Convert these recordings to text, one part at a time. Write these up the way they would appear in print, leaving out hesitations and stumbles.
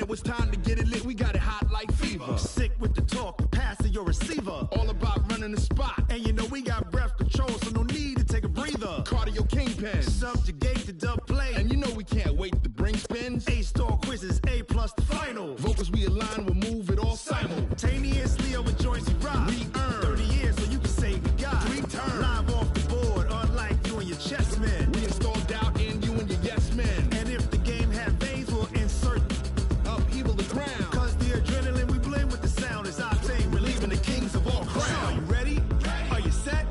it was time to get it lit, we got it hot like fever. Sick with the talk, the pass to your receiver. All about running the spot. And you know we got breath control, so no need to take a breather. Cardio kingpin. Subjugate the dub play. And you know we can't wait to bring spins. A-star quizzes, A+ the final. Vocals we align, we'll move it all simultaneously over joints we rock. We earn 30 years, so you can say we got 3 turns. Live off the board, unlike you and your chess men. We install doubt in you and your yes men. And if the game had veins, we'll insert upheaval the ground. Cause the adrenaline we blend with the sound is our thing, relieving the kings of all crowns. So are you ready? Are you set?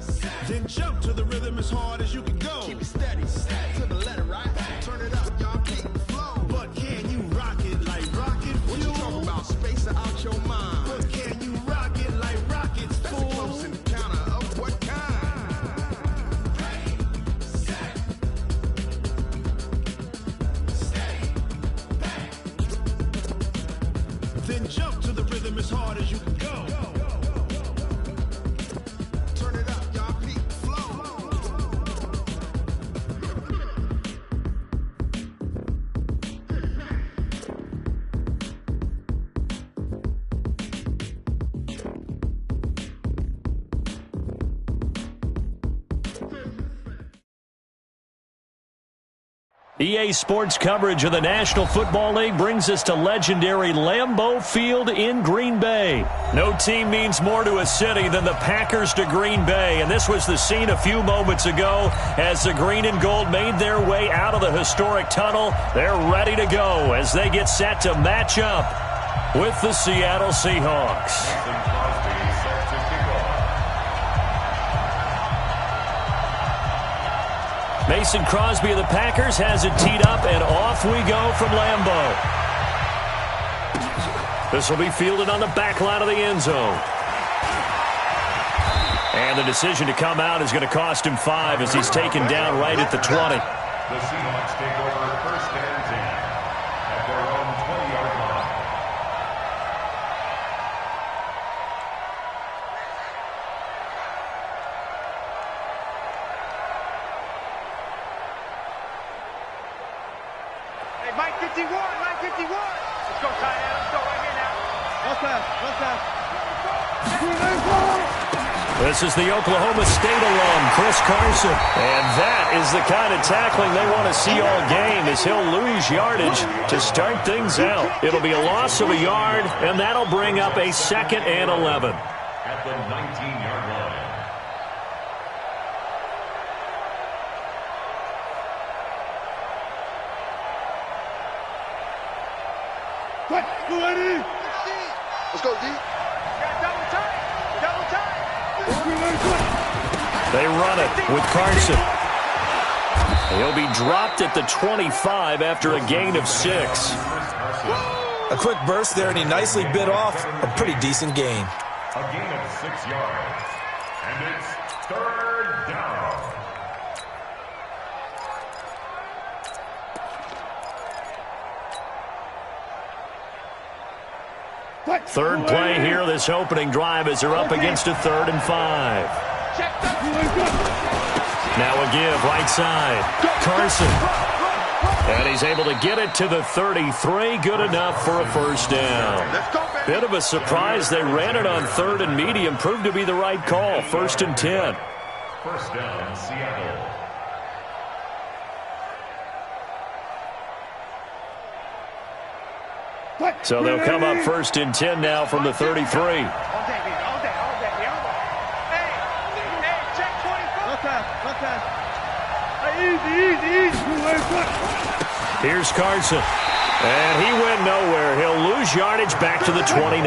Then jump to the rhythm as hard as you can go. Keep it steady, to the letter, right? Turn it up, y'all, keep the flow. But can you rock it like rocket fuel? What you talking about? Space out your mind. But can you rock it like rockets, fool? That's a close encounter of what kind? Then jump to the rhythm as hard as you can go. Turn it up, y'all, peak flow. EA Sports coverage of the National Football League brings us to legendary Lambeau Field in Green Bay. No team means more to a city than the Packers to Green Bay, and this was the scene a few moments ago as the green and gold made their way out of the historic tunnel. They're ready to go as they get set to match up with the Seattle Seahawks. Mason Crosby of the Packers has it teed up, and off we go from Lambeau. This will be fielded on the back line of the end zone. And the decision to come out is going to cost him 5 as he's taken down right at the 20. The Seahawks take over first and 10 at their own 20-yard line. Mike 51, Mike 51. Let's go, tight end. Let's go right here now. Let's pass. This is the Oklahoma State alum, Chris Carson. And that is the kind of tackling they want to see all game as he'll lose yardage to start things out. It'll be a loss of a yard, and that'll bring up a 2nd and 11. At the 19-yard line. Let's go, D. Double time. They run it with Carson. He'll be dropped at the 25 after a gain of 6. A quick burst there, and he nicely bit off a pretty decent gain. A gain of 6 yards. And it's 3rd down. Third play here, this opening drive as they're up against a 3rd and 5. Now a give, right side. Carson. And he's able to get it to the 33. Good enough for a first down. Bit of a surprise. They ran it on 3rd and medium. Proved to be the right call. 1st and 10. First down, Seattle. So they'll come up 1st and 10 now from the 33. All day. Hey, check 24. Let's pass. Easy. Here's Carson. And he went nowhere. He'll lose yardage back to the 29.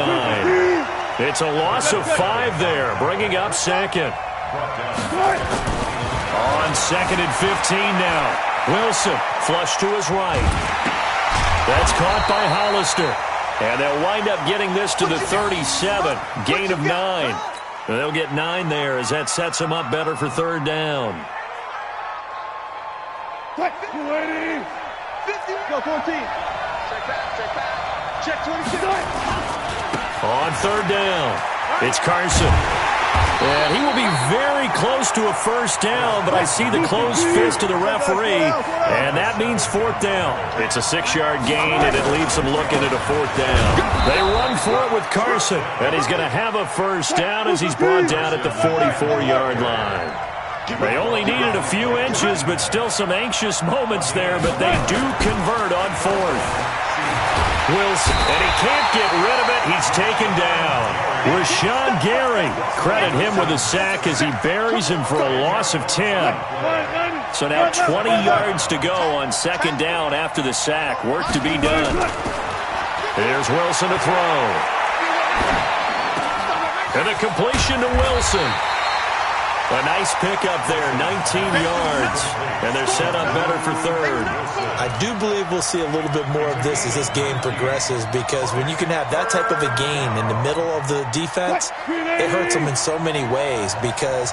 It's a loss of 5 there, bringing up 2nd. On 2nd and 15 now. Wilson, flush to his right. That's caught by Hollister. And they'll wind up getting this to the 37. Gain of 9. They'll get 9 there as that sets them up better for 3rd down. Go 14. Check 26. On 3rd down, it's Carson. And he will be very close to a first down, but I see the closed fist of the referee, and that means fourth down. It's a 6-yard gain, and it leaves him looking at a fourth down. They run for it with Carson, and he's going to have a first down as he's brought down at the 44-yard line. They only needed a few inches, but still some anxious moments there, but they do convert on fourth. Wilson, and he can't get rid of it. He's taken down. Rashawn Gary, credit him with a sack as he buries him for a loss of 10. So now 20 yards to go on second down after the sack. Work to be done. Here's Wilson to throw. And a completion to Wilson. A nice pickup there, 19 yards. And they're set up better for third. I do believe we'll see a little bit more of this as this game progresses, because when you can have that type of a gain in the middle of the defense, it hurts them in so many ways, because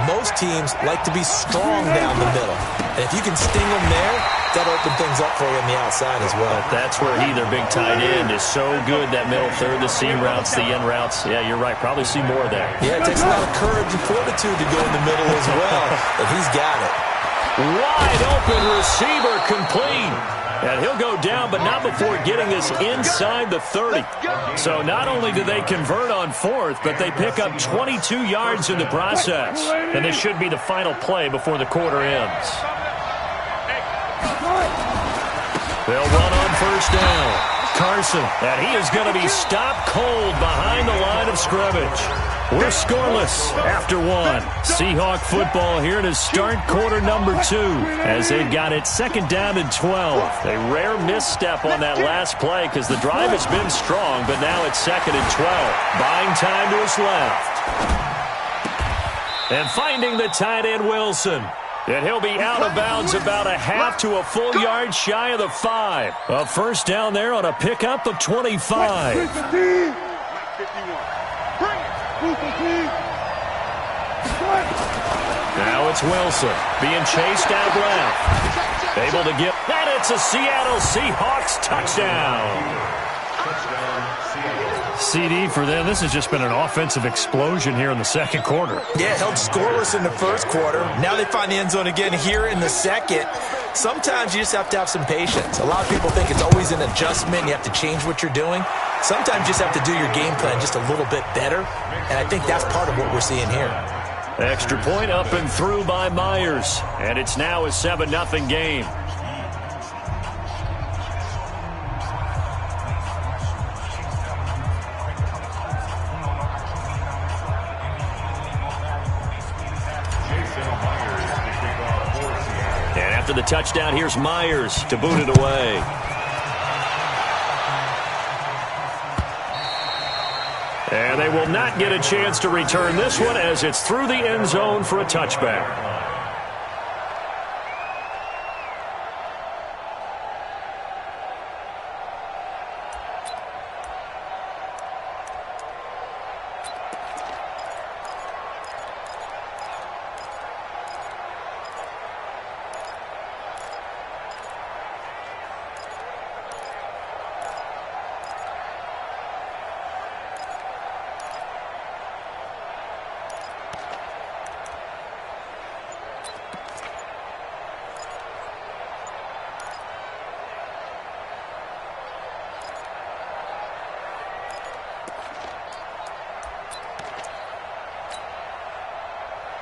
most teams like to be strong down the middle. And if you can sting them there, that'll open things up for you on the outside as well. But that's where he, their big tight end, is so good, that middle third, the seam routes, the end routes. Yeah, you're right. Probably see more of that. Yeah, it takes a lot of courage and fortitude to go in the middle as well, and he's got it. Wide open receiver complete. And he'll go down, but not before getting this inside the 30. So not only do they convert on fourth, but they pick up 22 yards in the process. And this should be the final play before the quarter ends. They'll run on first down. Carson, and he is going to be stopped cold behind the line of scrimmage. We're scoreless after one. Seahawk football here to start quarter number 2 as they've got it second down and 12. A rare misstep on that last play because the drive has been strong, but now it's second and 12. Buying time to his left. And finding the tight end Wilson. And he'll be out of bounds about a half to a full yard shy of the 5. A first down there on a pickup of 25. Now it's Wilson being chased out left. Able to get that. It's a Seattle Seahawks touchdown. CD for them. This has just been an offensive explosion here in the second quarter. Yeah, held scoreless in the first quarter. Now they find the end zone again here in the second. Sometimes you just have to have some patience. A lot of people think it's always an adjustment. You have to change what you're doing. Sometimes you just have to do your game plan just a little bit better. And I think that's part of what we're seeing here. Extra point up and through by Myers. And it's now a 7-0 game. And after the touchdown, here's Myers to boot it away. And they will not get a chance to return this one as it's through the end zone for a touchback.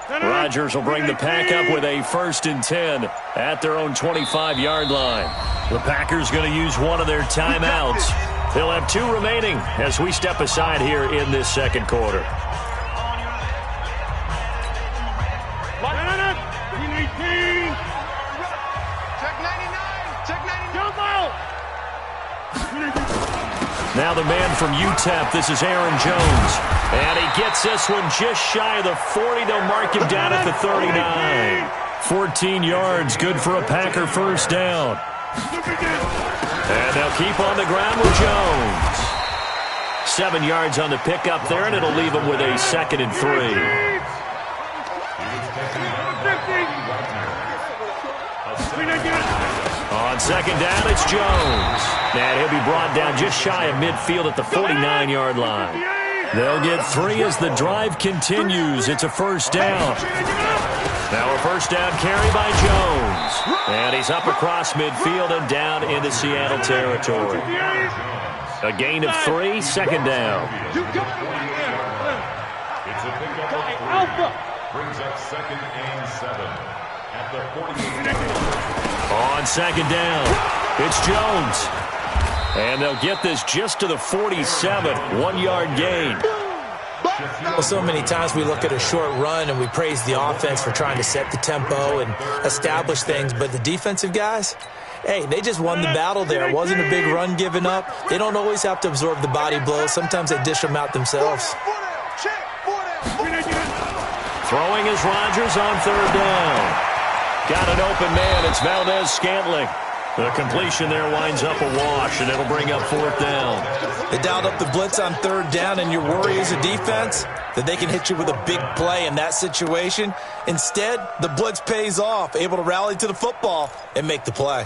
Rodgers will bring the pack up with a 1st and 10 at their own 25-yard line. The Packers going to use one of their timeouts. They'll have 2 remaining as we step aside here in this second quarter. Now the man from UTEP, this is Aaron Jones. And he gets this one just shy of the 40. They'll mark him down at the 39. 14 yards, good for a Packer first down. And they'll keep on the ground with Jones. 7 yards on the pickup there, and it'll leave him with a 2nd and 3. On second down, it's Jones. And he'll be brought down just shy of midfield at the 49-yard line. They'll get 3 as the drive continues. It's a first down. Now a first down carry by Jones. And he's up across midfield and down into Seattle territory. A gain of 3, second down. It's a pickup of 3. Brings up 2nd and 7 at the 48. On second down, it's Jones. And they'll get this just to the 47, 1-yard gain. Well, so many times we look at a short run and we praise the offense for trying to set the tempo and establish things, but the defensive guys, hey, they just won the battle there. It wasn't a big run given up. They don't always have to absorb the body blows. Sometimes they dish them out themselves. Throwing is Rodgers on third down. Got an open man. It's Valdez-Scantling. The completion there winds up a wash, and it'll bring up fourth down. They dialed up the blitz on third down, and your worry as a defense that they can hit you with a big play in that situation. Instead, the blitz pays off, able to rally to the football and make the play.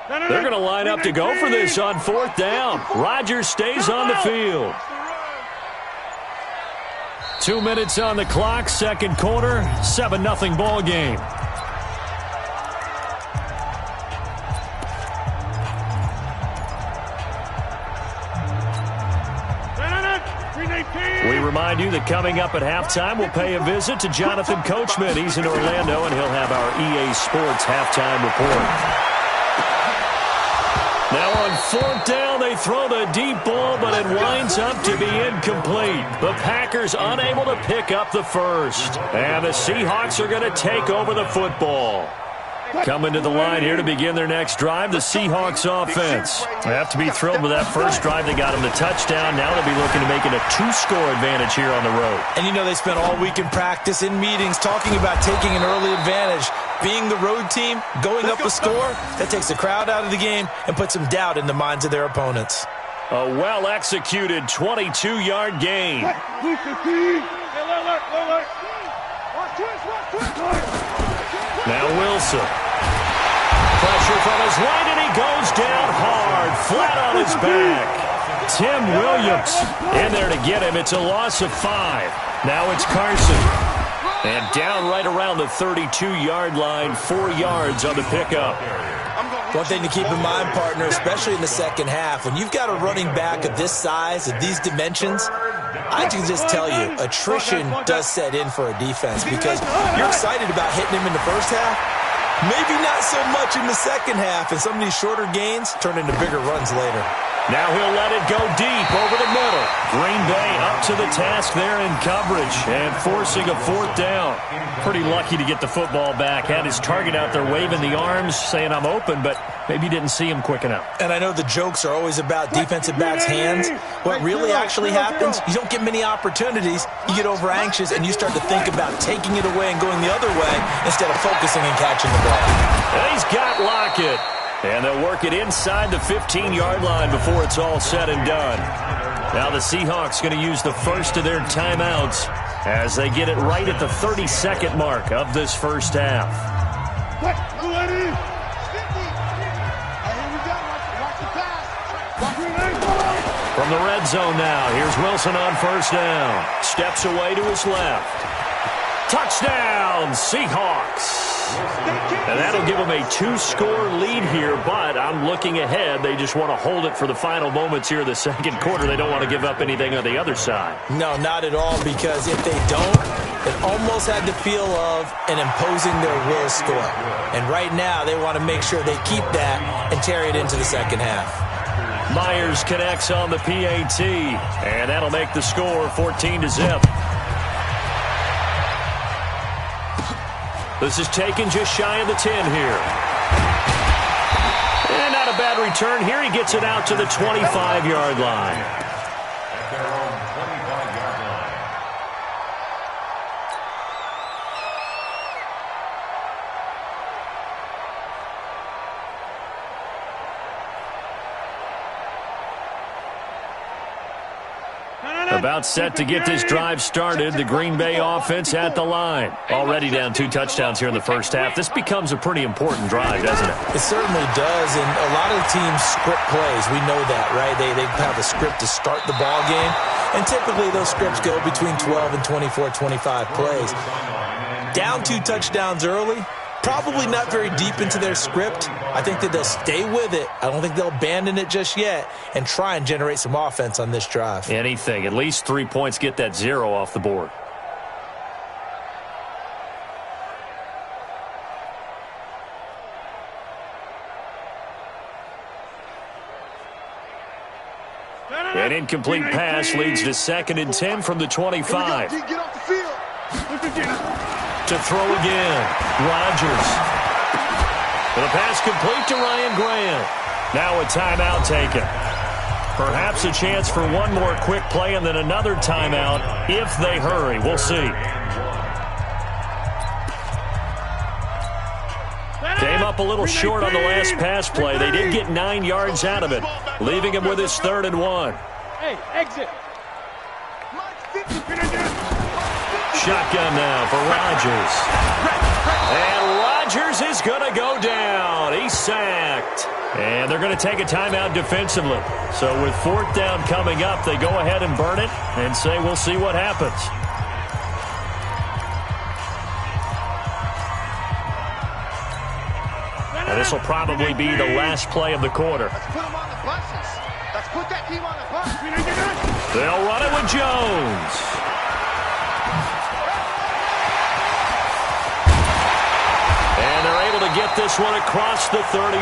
They're going to line up to go for this on fourth down. Rodgers stays on the field. 2 minutes on the clock, second quarter, 7-0 ball game. We remind you that coming up at halftime, we'll pay a visit to Jonathan Coachman. He's in Orlando, and he'll have our EA Sports halftime report. Now on fourth down, they throw the deep ball, but it winds up to be incomplete. The Packers unable to pick up the first. And the Seahawks are going to take over the football. Coming to the line here to begin their next drive, the Seahawks offense. They have to be thrilled with that first drive. They got them the touchdown. Now they'll be looking to make it a 2-score advantage here on the road. And you know they spent all week in practice, in meetings, talking about taking an early advantage. Being the road team, going up a score, that takes the crowd out of the game and puts some doubt in the minds of their opponents. A well-executed 22-yard gain. Now Wilson. Pressure from his right, and he goes down hard, flat on his back. Tim Williams in there to get him. It's a loss of 5. Now it's Carson. And down right around the 32-yard line, 4 yards on the pickup. One thing to keep in mind, partner, especially in the second half, when you've got a running back of this size, of these dimensions, I can just tell you, attrition does set in for a defense because you're excited about hitting him in the first half. Maybe not so much in the second half, and some of these shorter gains turn into bigger runs later. Now he'll let it go deep over the middle. Green Bay up to the task there in coverage and forcing a fourth down. Pretty lucky to get the football back. Had his target out there waving the arms, saying I'm open, but maybe didn't see him quick enough. And I know the jokes are always about defensive backs' hands. What really actually happens, you don't get many opportunities. You get over anxious and you start to think about taking it away and going the other way instead of focusing and catching the ball. And he's got Lockett. And they'll work it inside the 15-yard line before it's all said and done. Now the Seahawks going to use the first of their timeouts as they get it right at the 32nd mark of this first half. From the red zone now, here's Wilson on first down. Steps away to his left. Touchdown, Seahawks. And that'll give them a 2-score lead here, but I'm looking ahead. They just want to hold it for the final moments here of the second quarter. They don't want to give up anything on the other side. No, not at all, because if they don't, it almost had the feel of an imposing their will score. And right now, they want to make sure they keep that and carry it into the second half. Myers connects on the PAT, and that'll make the score 14-0. This is taken just shy of the 10 here. And not a bad return here. He gets it out to the 25-yard line. At their own 25-yard line. About set to get this drive started. The Green Bay offense at the line. Already down 2 touchdowns here in the first half. This becomes a pretty important drive, doesn't it? It certainly does, and a lot of the teams script plays. We know that, right? They have a script to start the ball game, and typically those scripts go between 12 and 24, 25 plays. Down 2 touchdowns early, probably not very deep into their script. I think that they'll stay with it. I don't think they'll abandon it just yet and try and generate some offense on this drive. Anything. At least 3 points, get that 0 off the board. An incomplete pass leads to 2nd and 10 from the 25. Get off the field. To throw again. Rodgers. And a pass complete to Ryan Grant. Now a timeout taken. Perhaps a chance for one more quick play and then another timeout if they hurry. We'll see. Came up a little short on the last pass play. They did get 9 yards out of it, leaving him with his 3rd and 1. Hey, exit. Shotgun now for Rodgers. And Rodgers is going to go down. He's sacked. And they're going to take a timeout defensively. So with 4th down coming up, they go ahead and burn it and say we'll see what happens. Now this will probably be the last play of the quarter. Let's put them on the buses. Let's put that team on the bus. They'll run it with Jones. And they're able to get this one across the 35.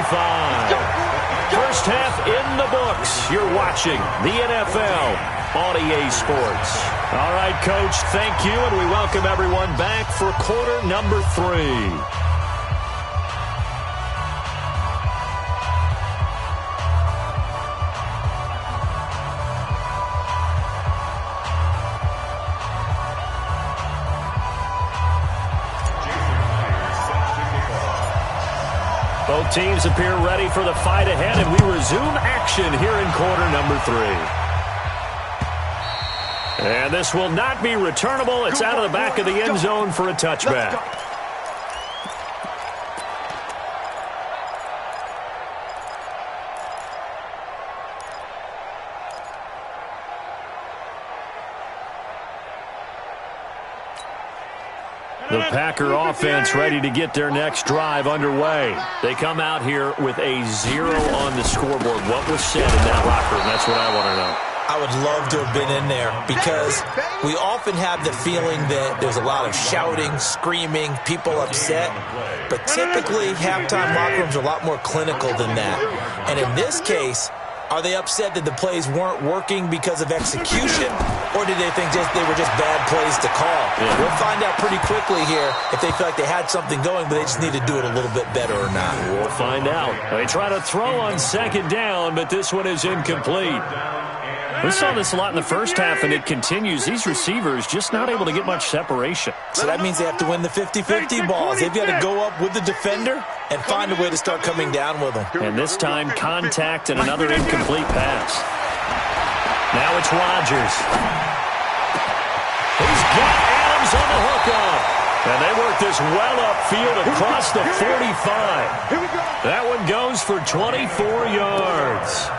First half in the books. You're watching the NFL on EA Sports. All right, Coach, thank you, and we welcome everyone back for quarter number 3. Both teams appear ready for the fight ahead, and we resume action here in quarter number 3. And this will not be returnable. It's out of the back of the end zone for a touchback. The Packer offense ready to get their next drive underway. They come out here with a 0 on the scoreboard. What was said in that locker room? That's what I want to know. I would love to have been in there because we often have the feeling that there's a lot of shouting, screaming, people upset. But typically, halftime locker rooms are a lot more clinical than that. And in this case, are they upset that the plays weren't working because of execution, or did they think they were just bad plays to call? Yeah. We'll find out pretty quickly here if they feel like they had something going, but they just need to do it a little bit better or not. We'll find out. They try to throw on 2nd down, but this one is incomplete. We saw this a lot in the first half, and it continues. These receivers just not able to get much separation. So that means they have to win the 50-50 balls. They've got to go up with the defender and find a way to start coming down with them. And this time, contact and another incomplete pass. Now it's Rodgers. He's got Adams on the hookup. And they work this well upfield across the 45. That one goes for 24 yards.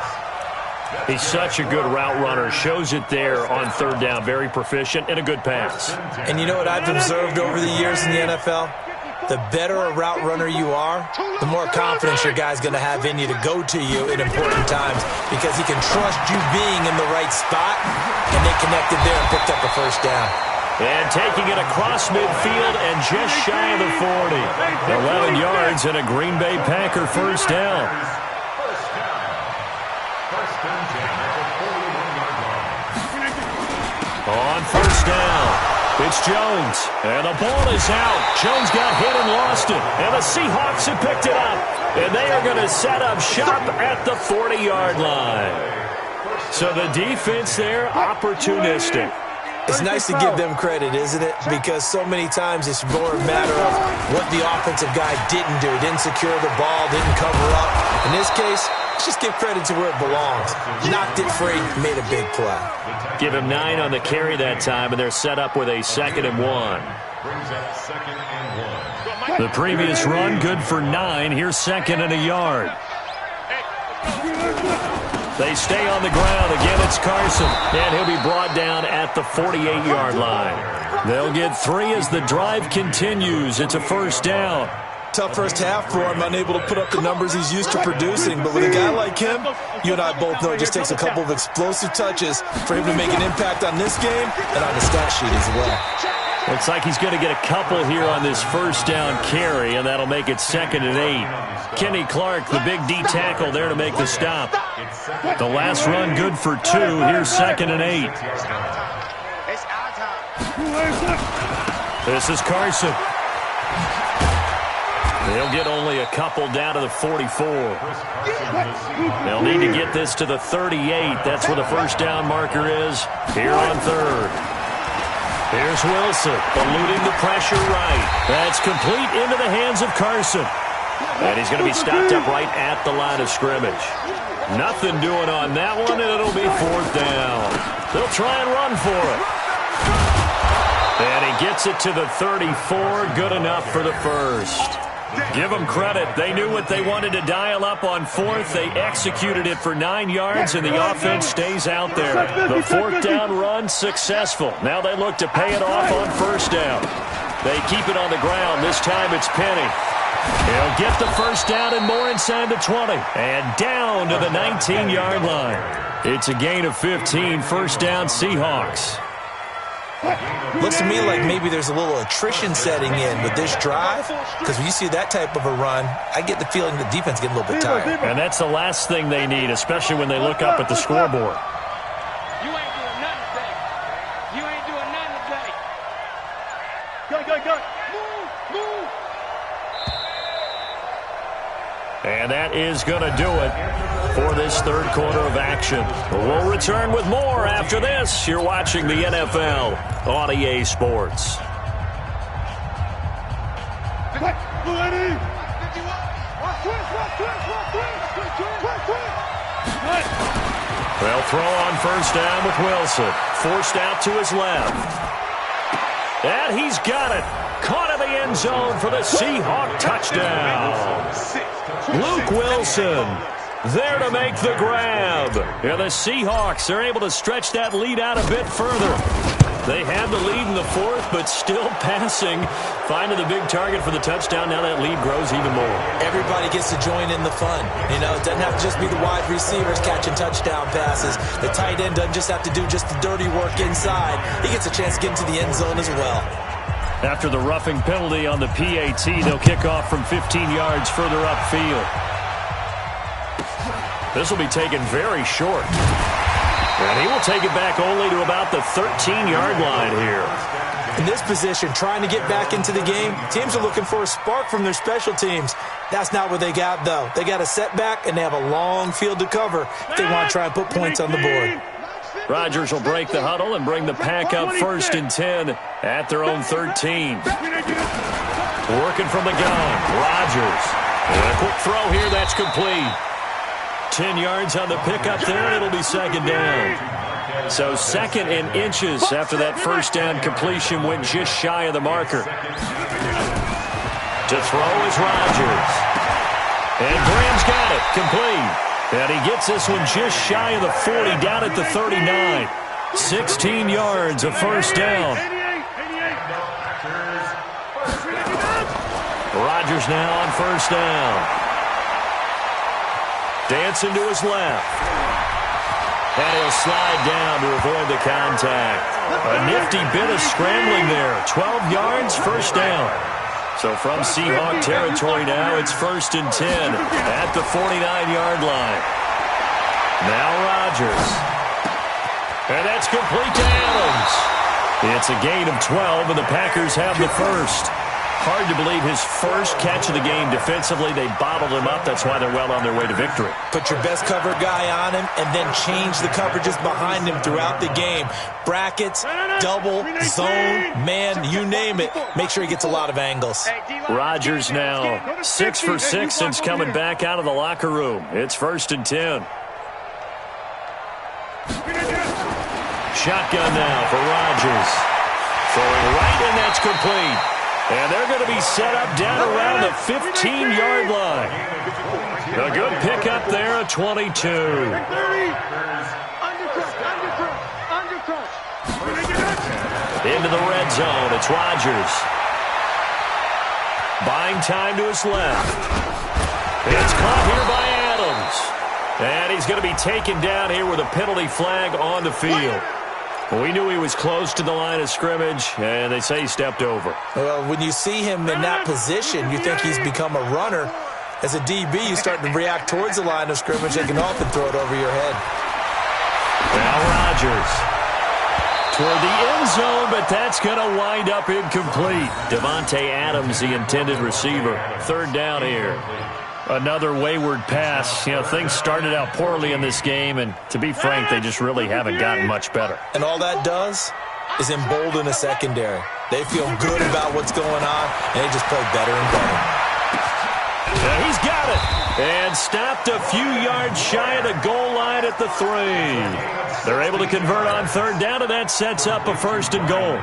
He's such a good route runner. Shows it there on 3rd down. Very proficient and a good pass. And you know what I've observed over the years in the NFL? The better a route runner you are, the more confidence your guy's going to have in you to go to you at important times because he can trust you being in the right spot, and they connected there and picked up a 1st down. And taking it across midfield and just shy of the 40. 11 yards and a Green Bay Packer 1st down. On 1st down, it's Jones, and the ball is out. Jones got hit and lost it, and the Seahawks have picked it up, and they are going to set up shop at the 40-yard line. So the defense there, opportunistic. It's nice to give them credit, isn't it? Because so many times it's more a matter of what the offensive guy didn't do. He didn't secure the ball, didn't cover up. In this case, Let's just give credit to where it belongs. Knocked it free, made a big play. Give him 9 on the carry that time, and they're set up with a 2nd and 1. The previous run, good for 9. Here's 2nd and a yard. They stay on the ground. Again, it's Carson, and he'll be brought down at the 48-yard line. They'll get 3 as the drive continues. It's a 1st down. Tough first half for him, unable to put up the numbers he's used to producing. But with a guy like him, you and I both know it just takes a couple of explosive touches for him to make an impact on this game and on the stat sheet as well. Looks like he's going to get a couple here on this 1st down carry, and that'll make it 2nd and 8. Kenny Clark, the big D tackle there to make the stop. The last run good for 2. Here's 2nd and 8. This is Carson. They'll get only a couple down to the 44. They'll need to get this to the 38. That's where the 1st down marker is here on 3rd. Here's Wilson, eluding the pressure right. That's complete into the hands of Carson. And he's going to be stopped up right at the line of scrimmage. Nothing doing on that one, and it'll be 4th down. They'll try and run for it. And he gets it to the 34. Good enough for the 1st. Give them credit. They knew what they wanted to dial up on 4th. They executed it for 9 yards, and the offense stays out there. The 4th down run successful. Now they look to pay it off on 1st down. They keep it on the ground. This time it's Penny. He'll get the 1st down and more inside the 20. And down to the 19-yard line. It's a gain of 15. 1st down Seahawks. Looks to me like maybe there's a little attrition setting in with this drive, because when you see that type of a run, I get the feeling the defense getting a little bit tired. And that's the last thing they need, especially when they look up at the scoreboard. You ain't doing nothing today. You ain't doing nothing today. Go. Move. And that is going to do it for this 3rd quarter of action. We'll return with more after this. You're watching the NFL on EA Sports. They'll throw on 1st down with Wilson. Forced out to his left. And he's got it. Caught in the end zone for the Seahawk touchdown. Luke Wilson there to make the grab. And the Seahawks are able to stretch that lead out a bit further. They had the lead in the 4th, but still passing. Finding the big target for the touchdown. Now that lead grows even more. Everybody gets to join in the fun. You know, it doesn't have to just be the wide receivers catching touchdown passes. The tight end doesn't just have to do just the dirty work inside. He gets a chance to get into the end zone as well. After the roughing penalty on the PAT, they'll kick off from 15 yards further upfield. This will be taken very short. And he will take it back only to about the 13-yard line here. In this position, trying to get back into the game, teams are looking for a spark from their special teams. That's not what they got, though. They got a setback, and they have a long field to cover if they want to try and put points on the board. Rodgers will break the huddle and bring the pack up 1st and 10 at their own 13. Working from the gun, Rodgers. And a quick throw here, that's complete. 10 yards on the pickup there, and it'll be 2nd down. So 2nd and inches after that 1st down completion went just shy of the marker. To throw is Rodgers. And Graham's got it, complete. And he gets this one just shy of the 40, down at the 39. 16 yards, a 1st down. Rodgers now on 1st down. Dancing to his left. And he'll slide down to avoid the contact. A nifty bit of scrambling there. 12 yards, 1st down. So from Seahawk territory now, it's 1st and 10 at the 49-yard line. Now Rodgers. And that's complete to Adams. It's a gain of 12, and the Packers have the 1st. Hard to believe his first catch of the game defensively. They bottled him up. That's why they're well on their way to victory. Put your best cover guy on him and then change the coverages behind him throughout the game. Brackets, double, zone, man, you name it. Make sure he gets a lot of angles. Rodgers now 6 for 6 since coming back out of the locker room. It's 1st and 10. Shotgun now for Rodgers. Throwing right, and that's complete. And they're going to be set up down around the 15-yard line. A good pickup there at 22. Into the red zone. It's Rodgers. Buying time to his left. It's caught here by Adams. And he's going to be taken down here with a penalty flag on the field. Well, we knew he was close to the line of scrimmage, and they say he stepped over. Well, when you see him in that position, you think he's become a runner. As a DB, you start to react towards the line of scrimmage. They can often throw it over your head. Now Rodgers toward the end zone, but that's going to wind up incomplete. Davante Adams, the intended receiver. 3rd down here. Another wayward pass. You know, things started out poorly in this game, and to be frank, they just really haven't gotten much better. And all that does is embolden the secondary. They feel good about what's going on, and they just play better and better. And he's got it. And stopped a few yards shy of the goal line at the 3. They're able to convert on 3rd down, and that sets up a 1st and goal.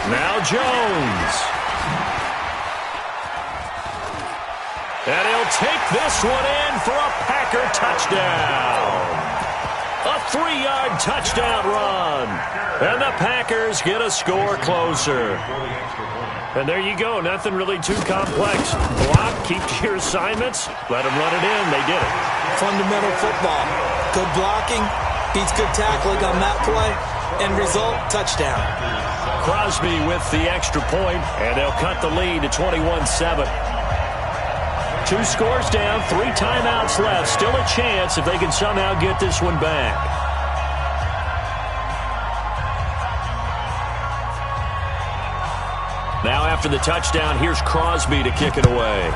Now Jones. And he'll take this one in for a Packer touchdown. A 3-yard touchdown run. And the Packers get a score closer. And there you go. Nothing really too complex. Block, keep to your assignments, let them run it in. They did it. Fundamental football. Good blocking beats good tackling on that play. End result, touchdown. Crosby with the extra point, and they'll cut the lead to 21-7. 2 scores down, 3 timeouts left. Still a chance if they can somehow get this one back. Now after the touchdown, here's Crosby to kick it away.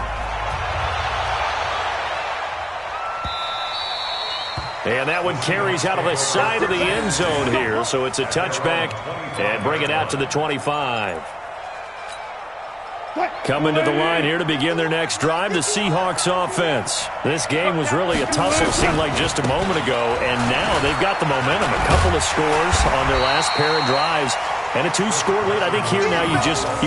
And that one carries out of the side of the end zone here. So it's a touchback and bring it out to the 25. Coming to the line here to begin their next drive, the Seahawks offense. This game was really a tussle, seemed like just a moment ago, and now they've got the momentum. A couple of scores on their last pair of drives. And a 2-score lead. I think here now you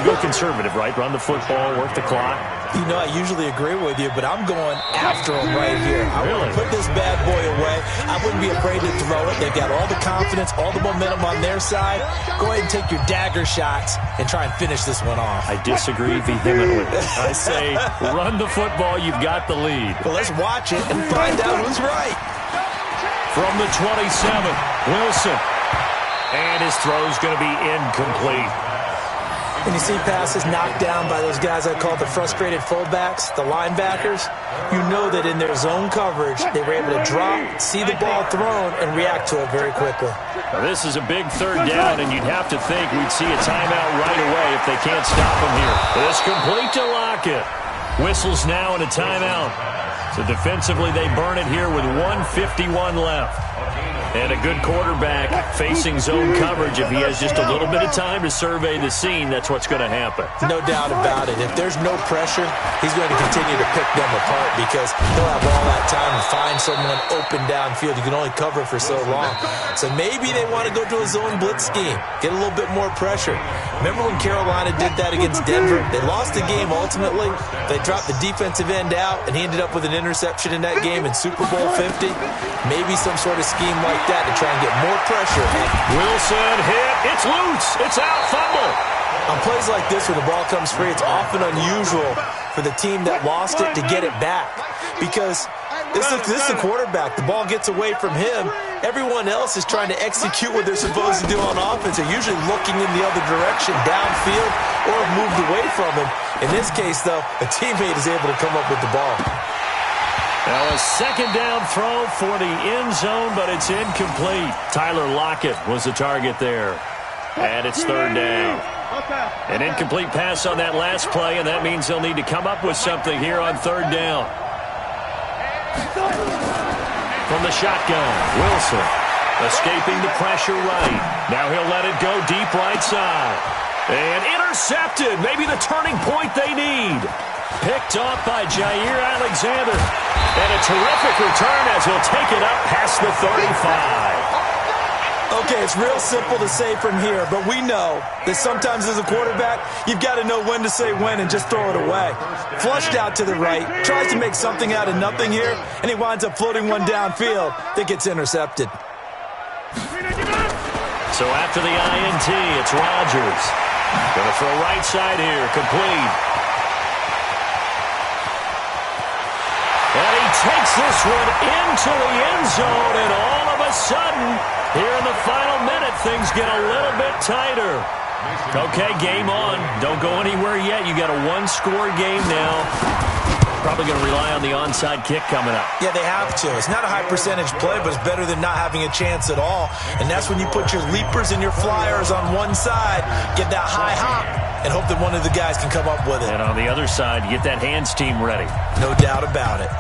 go conservative, right? Run the football, work the clock. You know, I usually agree with you, but I'm going after him right here. I want to put this bad boy away. I wouldn't be afraid to throw it. They've got all the confidence, all the momentum on their side. Go ahead and take your dagger shots and try and finish this one off. I disagree vehemently. I say run the football. You've got the lead. Well, let's watch it and find out who's right. From the 27, Wilson. And his throw's going to be incomplete. When you see passes knocked down by those guys I call the frustrated fullbacks, the linebackers, you know that in their zone coverage, they were able to drop, see the ball thrown, and react to it very quickly. Now, this is a big 3rd down, and you'd have to think we'd see a timeout right away if they can't stop him here. This complete to Lockett. Whistles now and a timeout. So defensively, they burn it here with 1:51 left. And a good quarterback facing zone coverage. If he has just a little bit of time to survey the scene, that's what's going to happen. No doubt about it. If there's no pressure, he's going to continue to pick them apart because he'll have all that time to find someone open downfield. You can only cover for so long. So maybe they want to go to a zone blitz scheme, get a little bit more pressure. Remember when Carolina did that against Denver? They lost the game ultimately. They dropped the defensive end out, and he ended up with an interception in that game in Super Bowl 50. Maybe some sort of scheme like that to try and get more pressure. Wilson hit. It's loose. It's out. Fumble. On plays like this where the ball comes free, it's often unusual for the team that lost it to get it back because this is the quarterback. The ball gets away from him. Everyone else is trying to execute what they're supposed to do on offense. They're usually looking in the other direction, downfield, or have moved away from him. In this case, though, a teammate is able to come up with the ball. Now a second down throw for the end zone, but it's incomplete. Tyler Lockett was the target there. And it's third down. An incomplete pass on that last play, and that means they'll need to come up with something here on third down. From the shotgun, Wilson escaping the pressure right. Now he'll let it go deep right side. And intercepted. Maybe the turning point they need. Picked off by Jair Alexander. And a terrific return as he'll take it up past the 35. Okay, it's real simple to say from here, but we know that sometimes as a quarterback, you've got to know when to say when and just throw it away. Flushed out to the right, tries to make something out of nothing here, and he winds up floating one downfield that gets intercepted. So after the INT, it's Rodgers. Going to throw right side here, complete. And he takes this one into the end zone, and all of a sudden, here in the final minute, things get a little bit tighter. Okay, game on. Don't go anywhere yet. You got a one-score game now. Probably going to rely on the onside kick coming up. Yeah, they have to. It's not a high-percentage play, but it's better than not having a chance at all. And that's when you put your leapers and your flyers on one side, get that high hop, and hope that one of the guys can come up with it. And on the other side, you get that hands team ready. No doubt about it.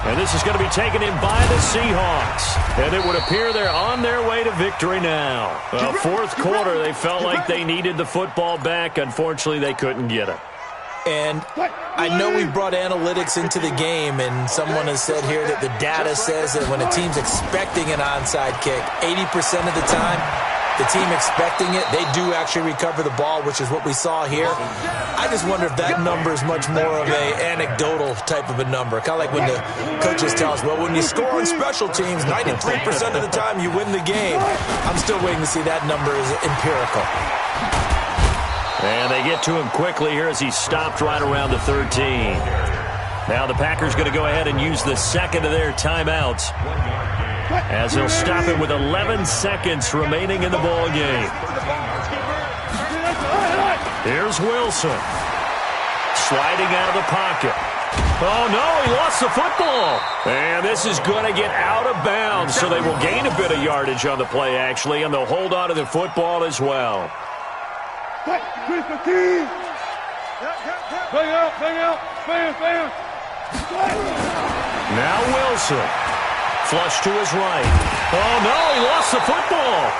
And this is going to be taken in by the Seahawks. And it would appear they're on their way to victory now. Well, fourth quarter, they felt like they needed the football back. Unfortunately, they couldn't get it. And I know we brought analytics into the game, and someone has said here that the data says that when a team's expecting an onside kick, 80% of the time, the team expecting it, they do actually recover the ball, which is what we saw here. I just wonder if that number is much more of an anecdotal type of a number. Kind of like when the coaches tell us, well, when you score on special teams, 93% of the time you win the game. I'm still waiting to see that number is empirical. And they get to him quickly here as he stopped right around the 13. Now the Packers going to go ahead and use the second of their timeouts, as he'll stop it with 11 seconds remaining in the ball game. Here's Wilson. Sliding out of the pocket. Oh, no, he lost the football. And this is going to get out of bounds, so they will gain a bit of yardage on the play, actually, and they'll hold on to the football as well. Now Wilson. Flush to his right. Oh, no, he lost the football.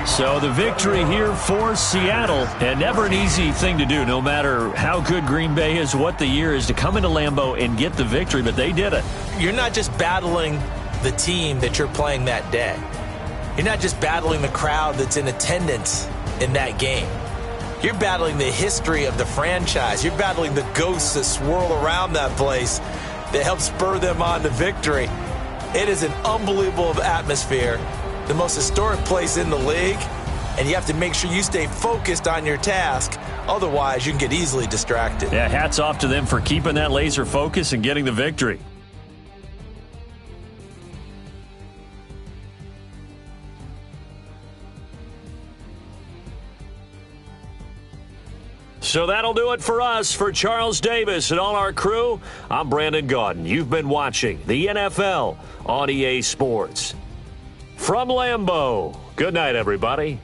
So the victory here for Seattle, and never an easy thing to do, no matter how good Green Bay is, what the year is, to come into Lambeau and get the victory, but they did it. You're not just battling the team that you're playing that day. You're not just battling the crowd that's in attendance in that game. You're battling the history of the franchise. You're battling the ghosts that swirl around that place that help spur them on to victory. It is an unbelievable atmosphere, the most historic place in the league, and you have to make sure you stay focused on your task. Otherwise, you can get easily distracted. Yeah, hats off to them for keeping that laser focus and getting the victory. So that'll do it for us. For Charles Davis and all our crew, I'm Brandon Gaudin. You've been watching the NFL on EA Sports. From Lambeau, good night, everybody.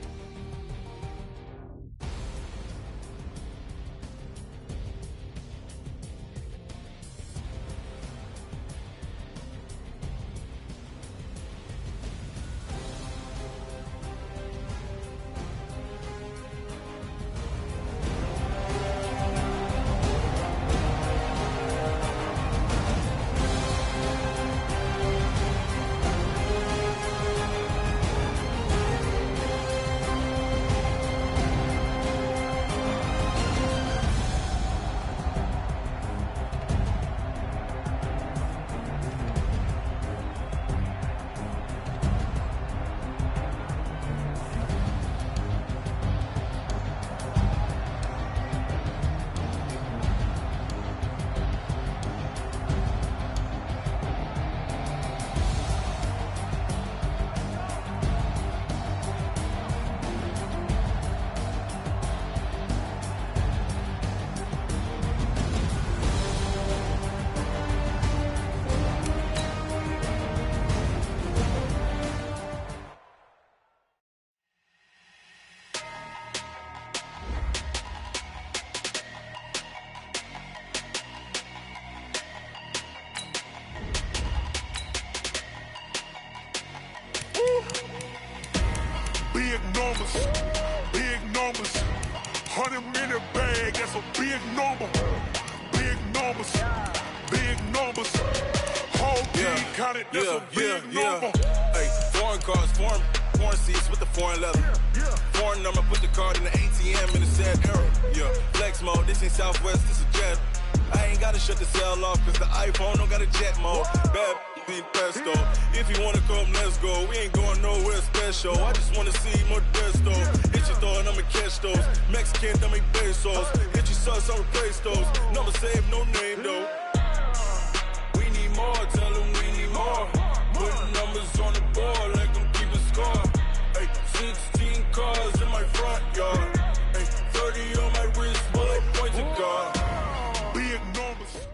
numbers, big numbers. 100 in the bag, that's a big number. Big numbers, big numbers. Whole team counted, that's a big number. Hey, foreign cars, foreign seats with the foreign leather. Foreign number, put the card in the ATM in the sad era. Yeah, flex mode, this ain't Southwest, this a jet. I ain't gotta shut the cell off, cause the iPhone don't got a jet mode. Bad be pesto. If you wanna come, let's go. We ain't going nowhere special. I just wanna see Modesto. Hit your thought, I'ma catch those. Mexican, dummy pesos. Hit your sus, I'll replace those. Number save, no name though. We need more, tell them we need more. Putting numbers on the board like I'm keeping score. Hey, 16 cars in my front yard. Hey, 30 on my wrist, while I point to God. Big numbers.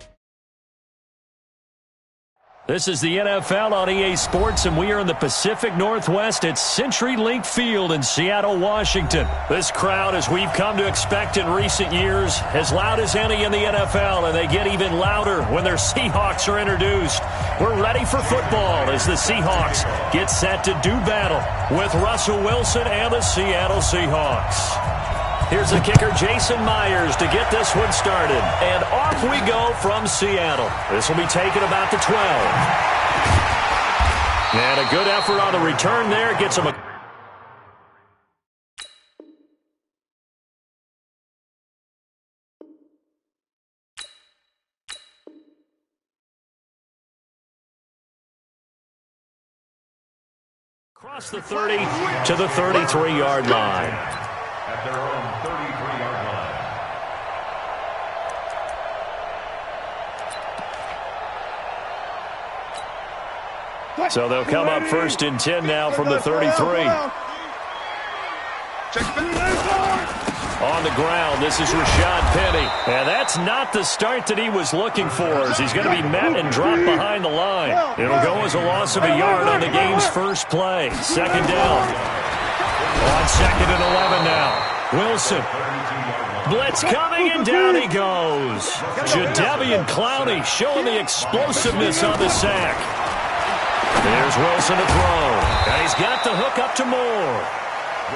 This is the NFL on EA Sports, and we are in the Pacific Northwest at CenturyLink Field in Seattle, Washington. This crowd, as we've come to expect in recent years, as loud as any in the NFL, and they get even louder when their Seahawks are introduced. We're ready for football as the Seahawks get set to do battle with Russell Wilson and the Seattle Seahawks. Here's the kicker, Jason Myers, to get this one started. And off we go from Seattle. This will be taken about the 12. And a good effort on the return there. Gets him a... across the 30 to the 33-yard line. At their own 33-yard line. So they'll come up first and 10 now from the 33. On the ground, this is Rashad Penny. And that's not the start that he was looking for, as he's going to be met and dropped behind the line. It'll go as a loss of a yard on the game's first play. Second down. On second and 11 now. Wilson. Blitz coming, and down he goes. Jadeveon Clowney showing the explosiveness on the sack. There's Wilson to throw. And he's got the hook up to Moore.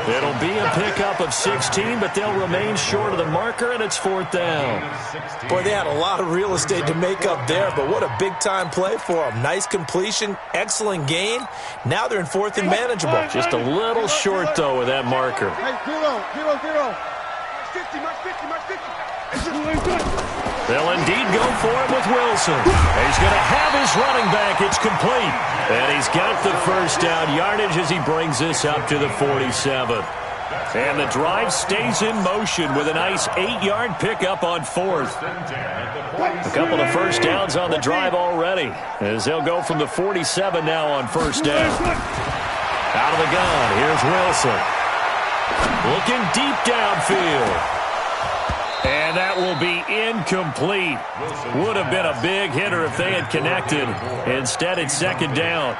It'll be a pickup of 16, but they'll remain short of the marker, and it's fourth down. Boy, they had a lot of real estate to make up there, but what a big-time play for them. Nice completion, excellent gain. Now they're in fourth and manageable. Just a little short, though, with that marker. Hey, 0, 0, 0. 50, mark 50, mark 50. They'll indeed go for it with Wilson. He's going to have his running back. It's complete. And he's got the first down yardage as he brings this up to the 47. And the drive stays in motion with a nice 8-yard pickup on fourth. A couple of first downs on the drive already, as they'll go from the 47 now on first down. Out of the gun, here's Wilson. Looking deep downfield. And that will be incomplete. Would have been a big hitter if they had connected. Instead, it's second down.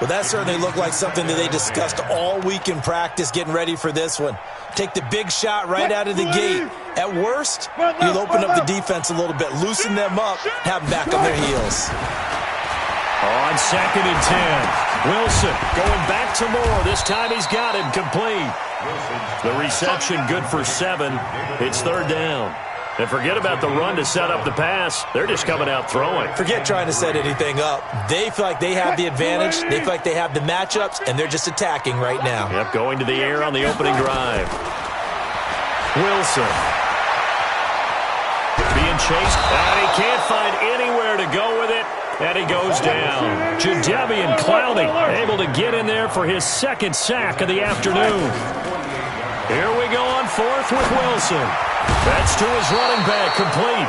Well, that certainly looked like something that they discussed all week in practice getting ready for this one. Take the big shot right out of the gate. At worst, you'll open up the defense a little bit, loosen them up, have them back on their heels. On second and 10, Wilson going back to Moore. This time he's got him complete. The reception good for 7. It's third down. And forget about the run to set up the pass. They're just coming out throwing. Forget trying to set anything up. They feel like they have the advantage. They feel like they have the matchups, and they're just attacking right now. Yep, going to the air on the opening drive. Wilson. Being chased, and he can't find anywhere to go with it. And he goes down. Jadeveon Clowney able to get in there for his second sack of the afternoon. Here we go on fourth with Wilson. That's to his running back, complete.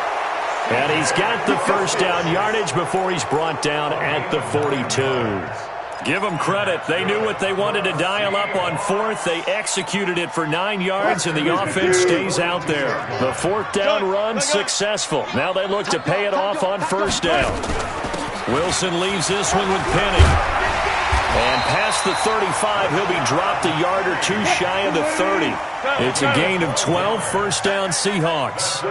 And he's got the first down yardage before he's brought down at the 42. Give them credit. They knew what they wanted to dial up on fourth. They executed it for 9 yards, and the offense stays out there. The fourth down run successful. Now they look to pay it off on first down. Wilson leaves this one with Penny. And past the 35, he'll be dropped a yard or two shy of the 30. It's a gain of 12, first down Seahawks.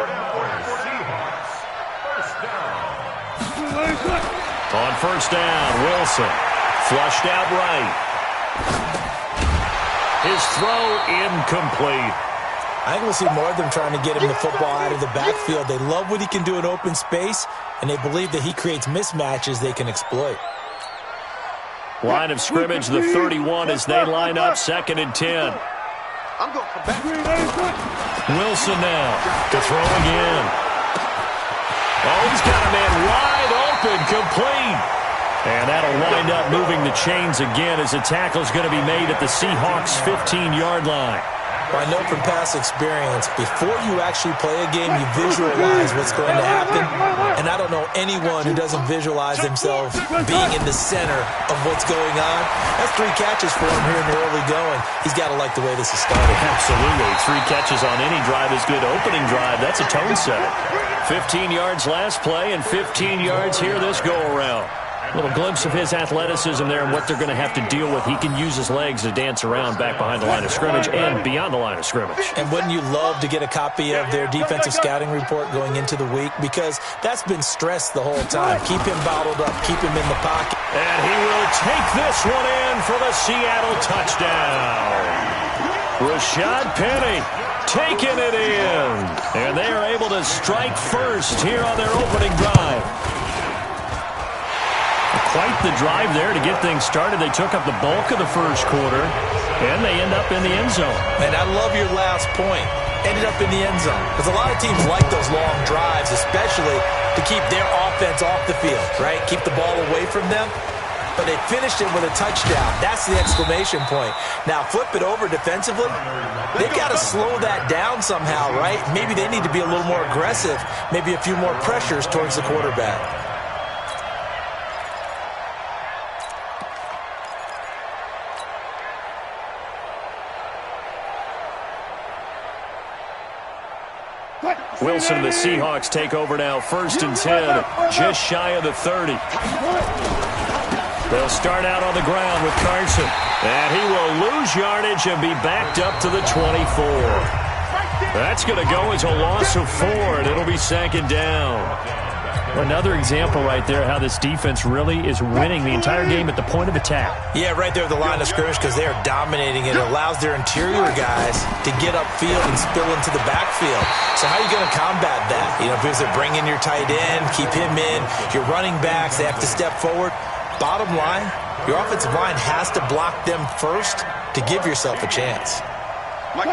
On first down, Wilson. Flushed out right. His throw incomplete. I think we'll see more of them trying to get him the football out of the backfield. They love what he can do in open space, and they believe that he creates mismatches they can exploit. Line of scrimmage, the 31 as they line up, 2nd and 10. Wilson now to throw again. Oh, he's got a man wide open, complete. And that'll wind up moving the chains again as the tackle's going to be made at the Seahawks' 15-yard line. Well, I know from past experience, before you actually play a game, you visualize what's going to happen. And I don't know anyone who doesn't visualize themselves being in the center of what's going on. That's 3 catches for him here in the early going. He's got to like the way this is started. Absolutely. 3 catches on any drive is good. Opening drive, that's a tone setter. 15 yards last play and 15 yards here this go-around. A little glimpse of his athleticism there and what they're going to have to deal with. He can use his legs to dance around back behind the line of scrimmage and beyond the line of scrimmage. And wouldn't you love to get a copy of their defensive scouting report going into the week? Because that's been stressed the whole time. Keep him bottled up. Keep him in the pocket. And he will take this one in for the Seattle touchdown. Rashad Penny taking it in. And they are able to strike first here on their opening drive. Quite the drive there to get things started. They took up the bulk of the first quarter, and they end up in the end zone. And I love your last point. Ended up in the end zone. Because a lot of teams like those long drives, especially to keep their offense off the field, right? Keep the ball away from them. But they finished it with a touchdown. That's the exclamation point. Now, flip it over defensively. They've got to slow that down somehow, right? Maybe they need to be a little more aggressive. Maybe a few more pressures towards the quarterback. Wilson and the Seahawks take over now, 1st and 10, just shy of the 30. They'll start out on the ground with Carson. And he will lose yardage and be backed up to the 24. That's going to go as a loss of 4, and it'll be 2nd down. Another example right there how this defense really is winning the entire game at the point of attack. Yeah, right there at the line of scrimmage because they are dominating. It allows their interior guys to get upfield and spill into the backfield. So how are you going to combat that? You know, because they're bringing your tight end, keep him in. Your running backs, they have to step forward. Bottom line, your offensive line has to block them first to give yourself a chance.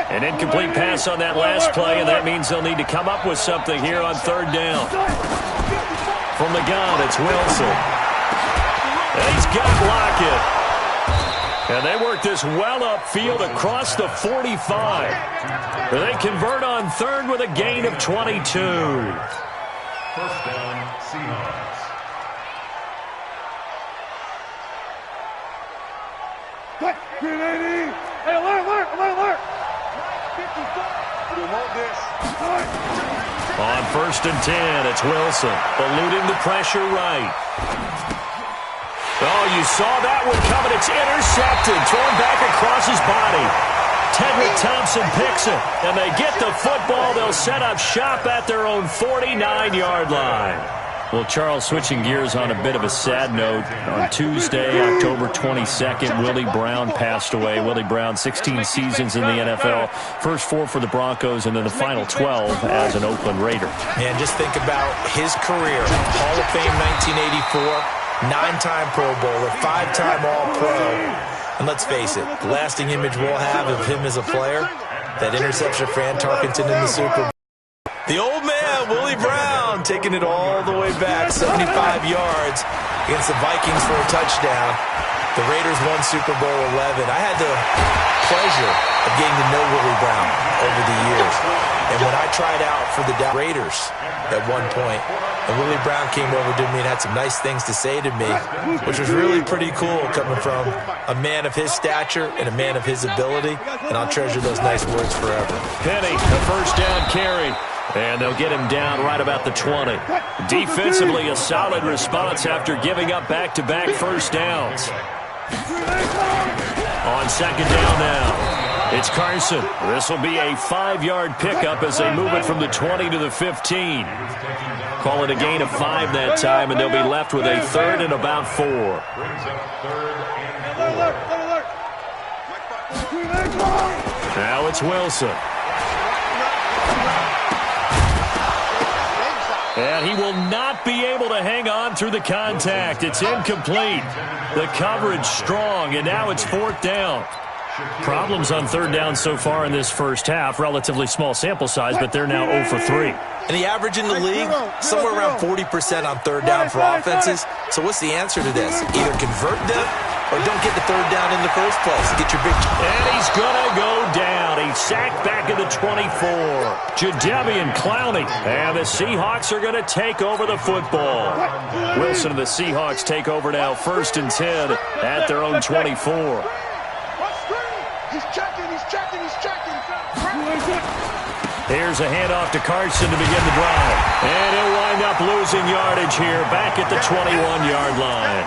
An incomplete pass on that last play, and that means they'll need to come up with something here on 3rd down. From the gun, it's Wilson. And he's got Lockett. And they work this well upfield across the 45. They convert on 3rd with a gain of 22. 1st down, Seahawks. Hey, alert! We want this. On 1st and 10, it's Wilson, eluding the pressure right. Oh, you saw that one coming. It's intercepted, thrown back across his body. Tedrick Thompson picks it, and they get the football. They'll set up shop at their own 49-yard line. Well, Charles, switching gears on a bit of a sad note. On Tuesday, October 22nd, Willie Brown passed away. Willie Brown, 16 seasons in the NFL. First 4 for the Broncos, and then the final 12 as an Oakland Raider. Man, just think about his career. Hall of Fame 1984, 9-time Pro Bowler, 5-time All-Pro. And let's face it, the lasting image we'll have of him as a player, that interception of Fran Tarkenton in the Super Bowl. The old man, Willie Brown, taking it all the way back, 75 yards against the Vikings for a touchdown. The Raiders won Super Bowl 11. I had the pleasure of getting to know Willie Brown over the years. And when I tried out for the Raiders at one point, and Willie Brown came over to me and had some nice things to say to me, which was really pretty cool coming from a man of his stature and a man of his ability, and I'll treasure those nice words forever. Penny, a 1st down carry. And they'll get him down right about the 20. Defensively, a solid response after giving up back-to-back 1st downs. On 2nd down now, it's Carson. This will be a 5-yard pickup as they move it from the 20 to the 15. Call it a gain of 5 that time, and they'll be left with a 3rd and about 4. Now it's Wilson. And he will not be able to hang on through the contact. It's incomplete. The coverage strong, and now it's 4th down. Problems on 3rd down so far in this first half. Relatively small sample size, but they're now 0 for 3. And the average in the league, somewhere around 40% on 3rd down for offenses. So what's the answer to this? Either convert them or don't get the 3rd down in the first place. Get your big... And he's going to go down. He's sacked back at the 24. Jadeveon Clowney. And the Seahawks are going to take over the football. Wilson and the Seahawks take over now 1st and 10 at their own 24. He's checking. Here's a handoff to Carson to begin the drive. And he'll wind up losing yardage here back at the 21-yard line.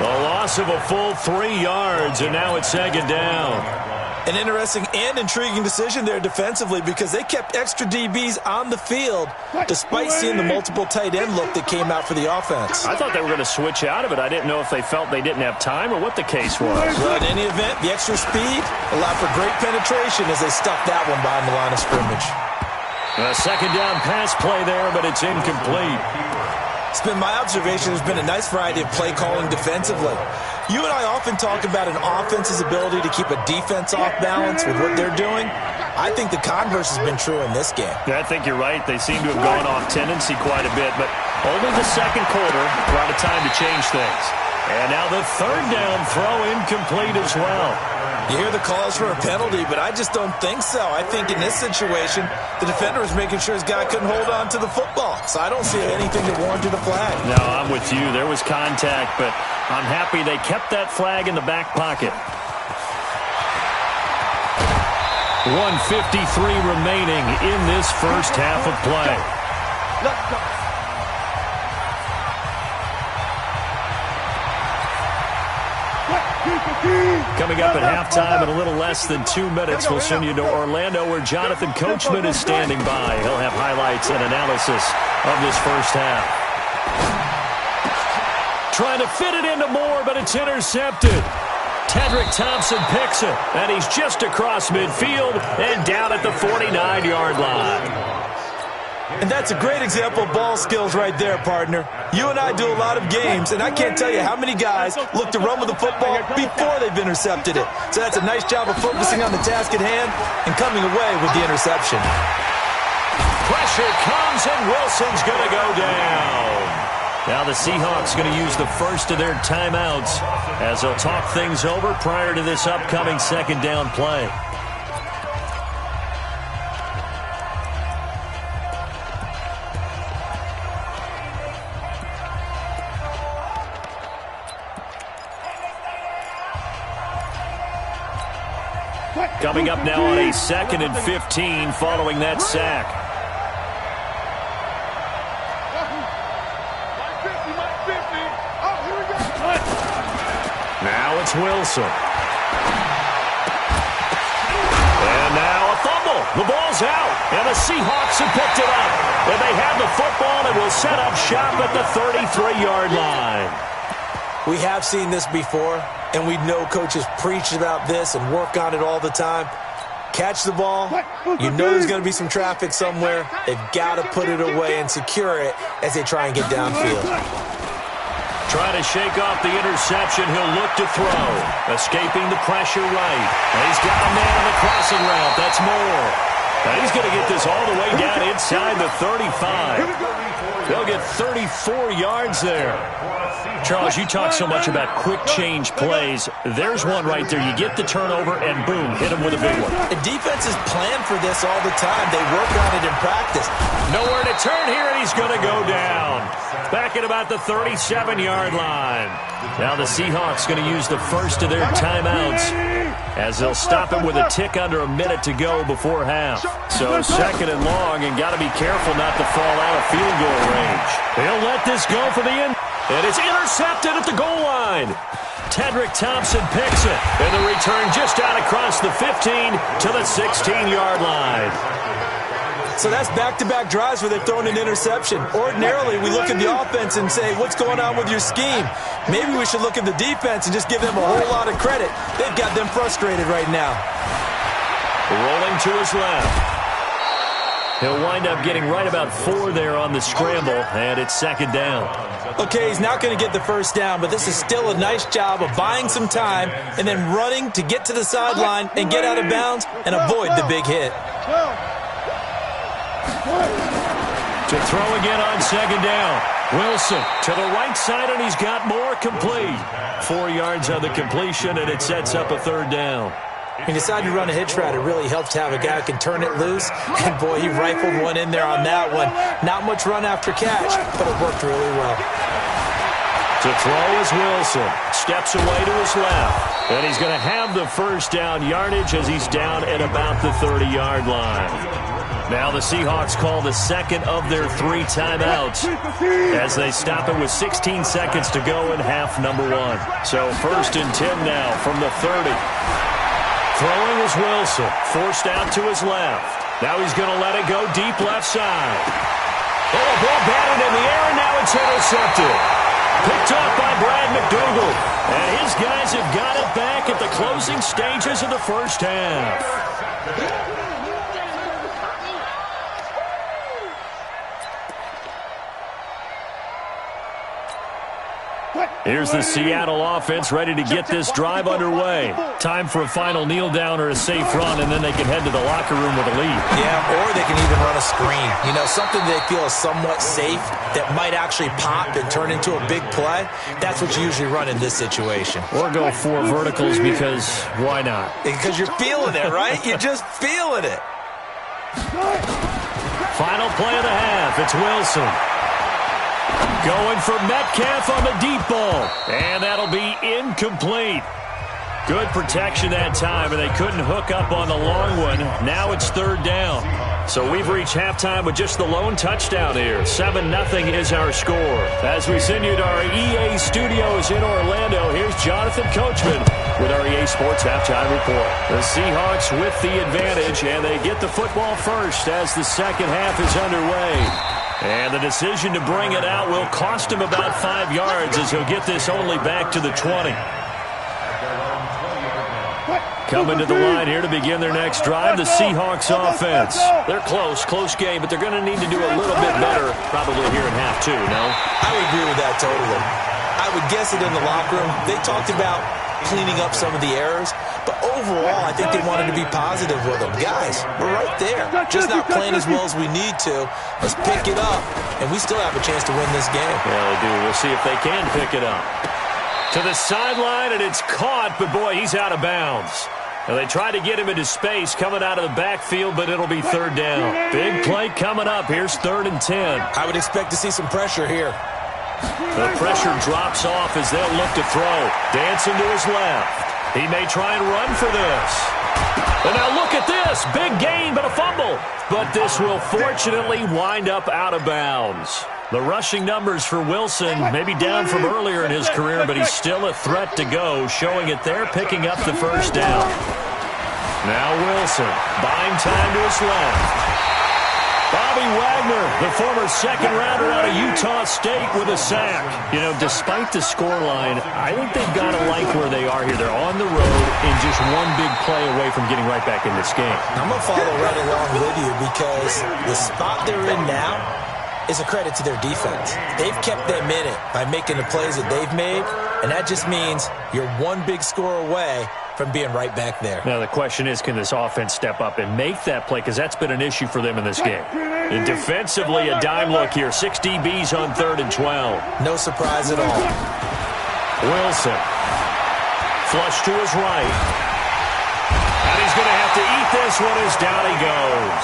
A loss of a full 3 yards, and now it's 2nd down. An interesting and intriguing decision there defensively because they kept extra DBs on the field despite seeing the multiple tight end look that came out for the offense. I thought they were going to switch out of it. I didn't know if they felt they didn't have time or what the case was. Well, in any event, the extra speed allowed for great penetration as they stuffed that one behind the line of scrimmage. A 2nd down pass play there, but it's incomplete. It's been my observation there's been a nice variety of play calling defensively. You and I often talk about an offense's ability to keep a defense off balance with what they're doing. I think the converse has been true in this game. I think you're right. They seem to have gone off tendency quite a bit, but only the 2nd quarter brought a time to change things. And now the 3rd down throw incomplete as well. You hear the calls for a penalty, but I just don't think so. I think in this situation, the defender was making sure his guy couldn't hold on to the football. So I don't see anything that warranted a flag. No, I'm with you. There was contact, but I'm happy they kept that flag in the back pocket. 1:53 remaining in this first half of play. Let's go. Coming up at halftime in a little less than 2 minutes, we'll send you to Orlando where Jonathan Coachman is standing by. He'll have highlights and analysis of this first half. Trying to fit it into Moore, but it's intercepted. Tedrick Thompson picks it, and he's just across midfield and down at the 49-yard line. And that's a great example of ball skills right there, partner. You and I do a lot of games, and I can't tell you how many guys look to run with the football before they've intercepted it. So that's a nice job of focusing on the task at hand and coming away with the interception. Pressure comes, and Wilson's going to go down. Now the Seahawks going to use the first of their timeouts as they'll talk things over prior to this upcoming 2nd down play. Coming up now on a 2nd and 15 following that sack. Now it's Wilson. And now a fumble. The ball's out. And the Seahawks have picked it up. And they have the football and will set up shop at the 33-yard line. We have seen this before, and we know coaches preach about this and work on it all the time. Catch the ball. You know there's going to be some traffic somewhere. They've got to put it away and secure it as they try and get downfield. Trying to shake off the interception. He'll look to throw. Escaping the pressure right. And he's got a man on the crossing route. That's Moore. And he's going to get this all the way down inside the 35. They'll get 34 yards there. Charles, you talk so much about quick change plays. There's one right there. You get the turnover, and boom, hit him with a big one. The defenses plan for this all the time. They work on it in practice. Nowhere to turn here, and he's going to go down. Back at about the 37-yard line. Now the Seahawks going to use the first of their timeouts as they'll stop him with a tick under a minute to go before half. So 2nd and long, and got to be careful not to fall out of field goal range. They'll let this go for the end. And it's intercepted at the goal line. Tedrick Thompson picks it. And the return just out across the 15 to the 16-yard line. So that's back-to-back drives where they've thrown an interception. Ordinarily, we look at the offense and say, what's going on with your scheme? Maybe we should look at the defense and just give them a whole lot of credit. They've got them frustrated right now. Rolling to his left. He'll wind up getting right about 4 there on the scramble, and it's second down. Okay, he's not going to get the first down, but this is still a nice job of buying some time and then running to get to the sideline and get out of bounds and avoid the big hit. To throw again on second down. Wilson to the right side, and he's got more complete. 4 yards on the completion, and it sets up a third down. He decided to run a hitch route. It really helps to have a guy who can turn it loose. And, boy, he rifled one in there on that one. Not much run after catch, but it worked really well. To throw is Wilson. Steps away to his left. And he's going to have the first down yardage as he's down at about the 30-yard line. Now the Seahawks call the second of their 3 timeouts as they stop it with 16 seconds to go in half number 1. So 1st and 10 now from the 30. Throwing is Wilson, forced out to his left. Now he's going to let it go deep left side. Oh, a ball batted in the air, and now it's intercepted. Picked off by Brad McDougal. And his guys have got it back at the closing stages of the first half. Here's the Seattle offense ready to get this drive underway. Time for a final kneel down or a safe run, and then they can head to the locker room with a lead. Yeah, or they can even run a screen. You know, something they feel is somewhat safe that might actually pop and turn into a big play. That's what you usually run in this situation. Or go 4 verticals because why not? Because you're feeling it, right? You're just feeling it. Final play of the half. It's Wilson. Going for Metcalf on the deep ball. And that'll be incomplete. Good protection that time, and they couldn't hook up on the long one. Now it's 3rd down. So we've reached halftime with just the lone touchdown here. 7-0 is our score. As we send you to our EA studios in Orlando, here's Jonathan Coachman with our EA Sports Halftime Report. The Seahawks with the advantage, and they get the football first as the second half is underway. And the decision to bring it out will cost him about 5 yards as he'll get this only back to the 20. Coming to the line here to begin their next drive, the Seahawks offense. They're close game, but they're going to need to do a little bit better probably here in half 2, no? I would agree with that totally. I would guess it in the locker room. They talked about cleaning up some of the errors, but overall, I think they wanted to be positive with them. Guys, we're right there. Just not playing as well as we need to. Let's pick it up, and we still have a chance to win this game. Yeah, they do. We'll see if they can pick it up. To the sideline, and it's caught, but boy, he's out of bounds. Now, they tried to get him into space coming out of the backfield, but it'll be 3rd down. Big play coming up. Here's 3rd and 10. I would expect to see some pressure here. The pressure drops off as they'll look to throw. Dancing to his left. He may try and run for this. And now look at this. Big gain, but a fumble. But this will fortunately wind up out of bounds. The rushing numbers for Wilson may be down from earlier in his career, but he's still a threat to go, showing it there, picking up the first down. Now Wilson, buying time to his left. Bobby Wagner, the former second-rounder out of Utah State with a sack. You know, despite the scoreline, I think they've got to like where they are here. They're on the road and just one big play away from getting right back in this game. I'm going to follow right along with you because the spot they're in now is a credit to their defense. They've kept them in it by making the plays that they've made, and that just means you're one big score away from being right back there. Now the question is, can this offense step up and make that play? Because that's been an issue for them in this game. And defensively, a dime look here. 6 DBs on 3rd and 12. No surprise at all. Wilson. Flush to his right. And he's going to have to eat this one as down he goes.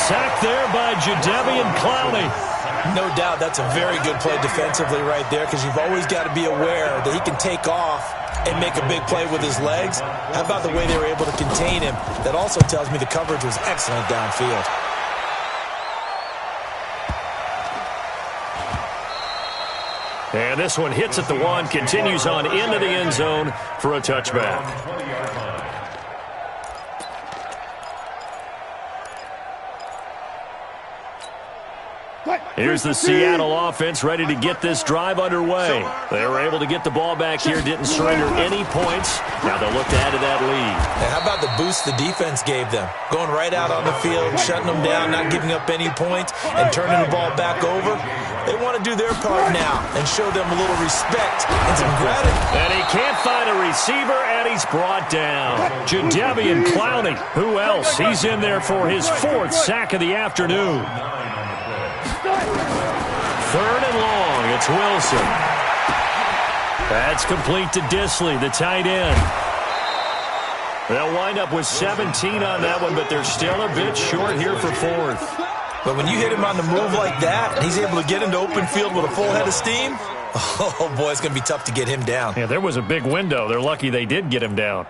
Sacked there by Jadeveon Clowney. No doubt that's a very good play defensively right there because you've always got to be aware that he can take off and make a big play with his legs. How about the way they were able to contain him? That also tells me the coverage was excellent downfield. And this one hits at the 1, continues on into the end zone for a touchback. Here's the Seattle offense ready to get this drive underway. They were able to get the ball back here, didn't surrender any points. Now they'll look to add to that lead. And how about the boost the defense gave them? Going right out on the field, shutting them down, not giving up any points, and turning the ball back over. They want to do their part now and show them a little respect and some gratitude. And he can't find a receiver, and he's brought down. Jadeveon Clowney. Who else? He's in there for his 4th sack of the afternoon. 3rd and long. It's Wilson. That's complete to Disley, the tight end. They'll wind up with 17 on that one, but they're still a bit short here for 4th. But when you hit him on the move like that, and he's able to get into open field with a full head of steam, oh, boy, it's going to be tough to get him down. Yeah, there was a big window. They're lucky they did get him down.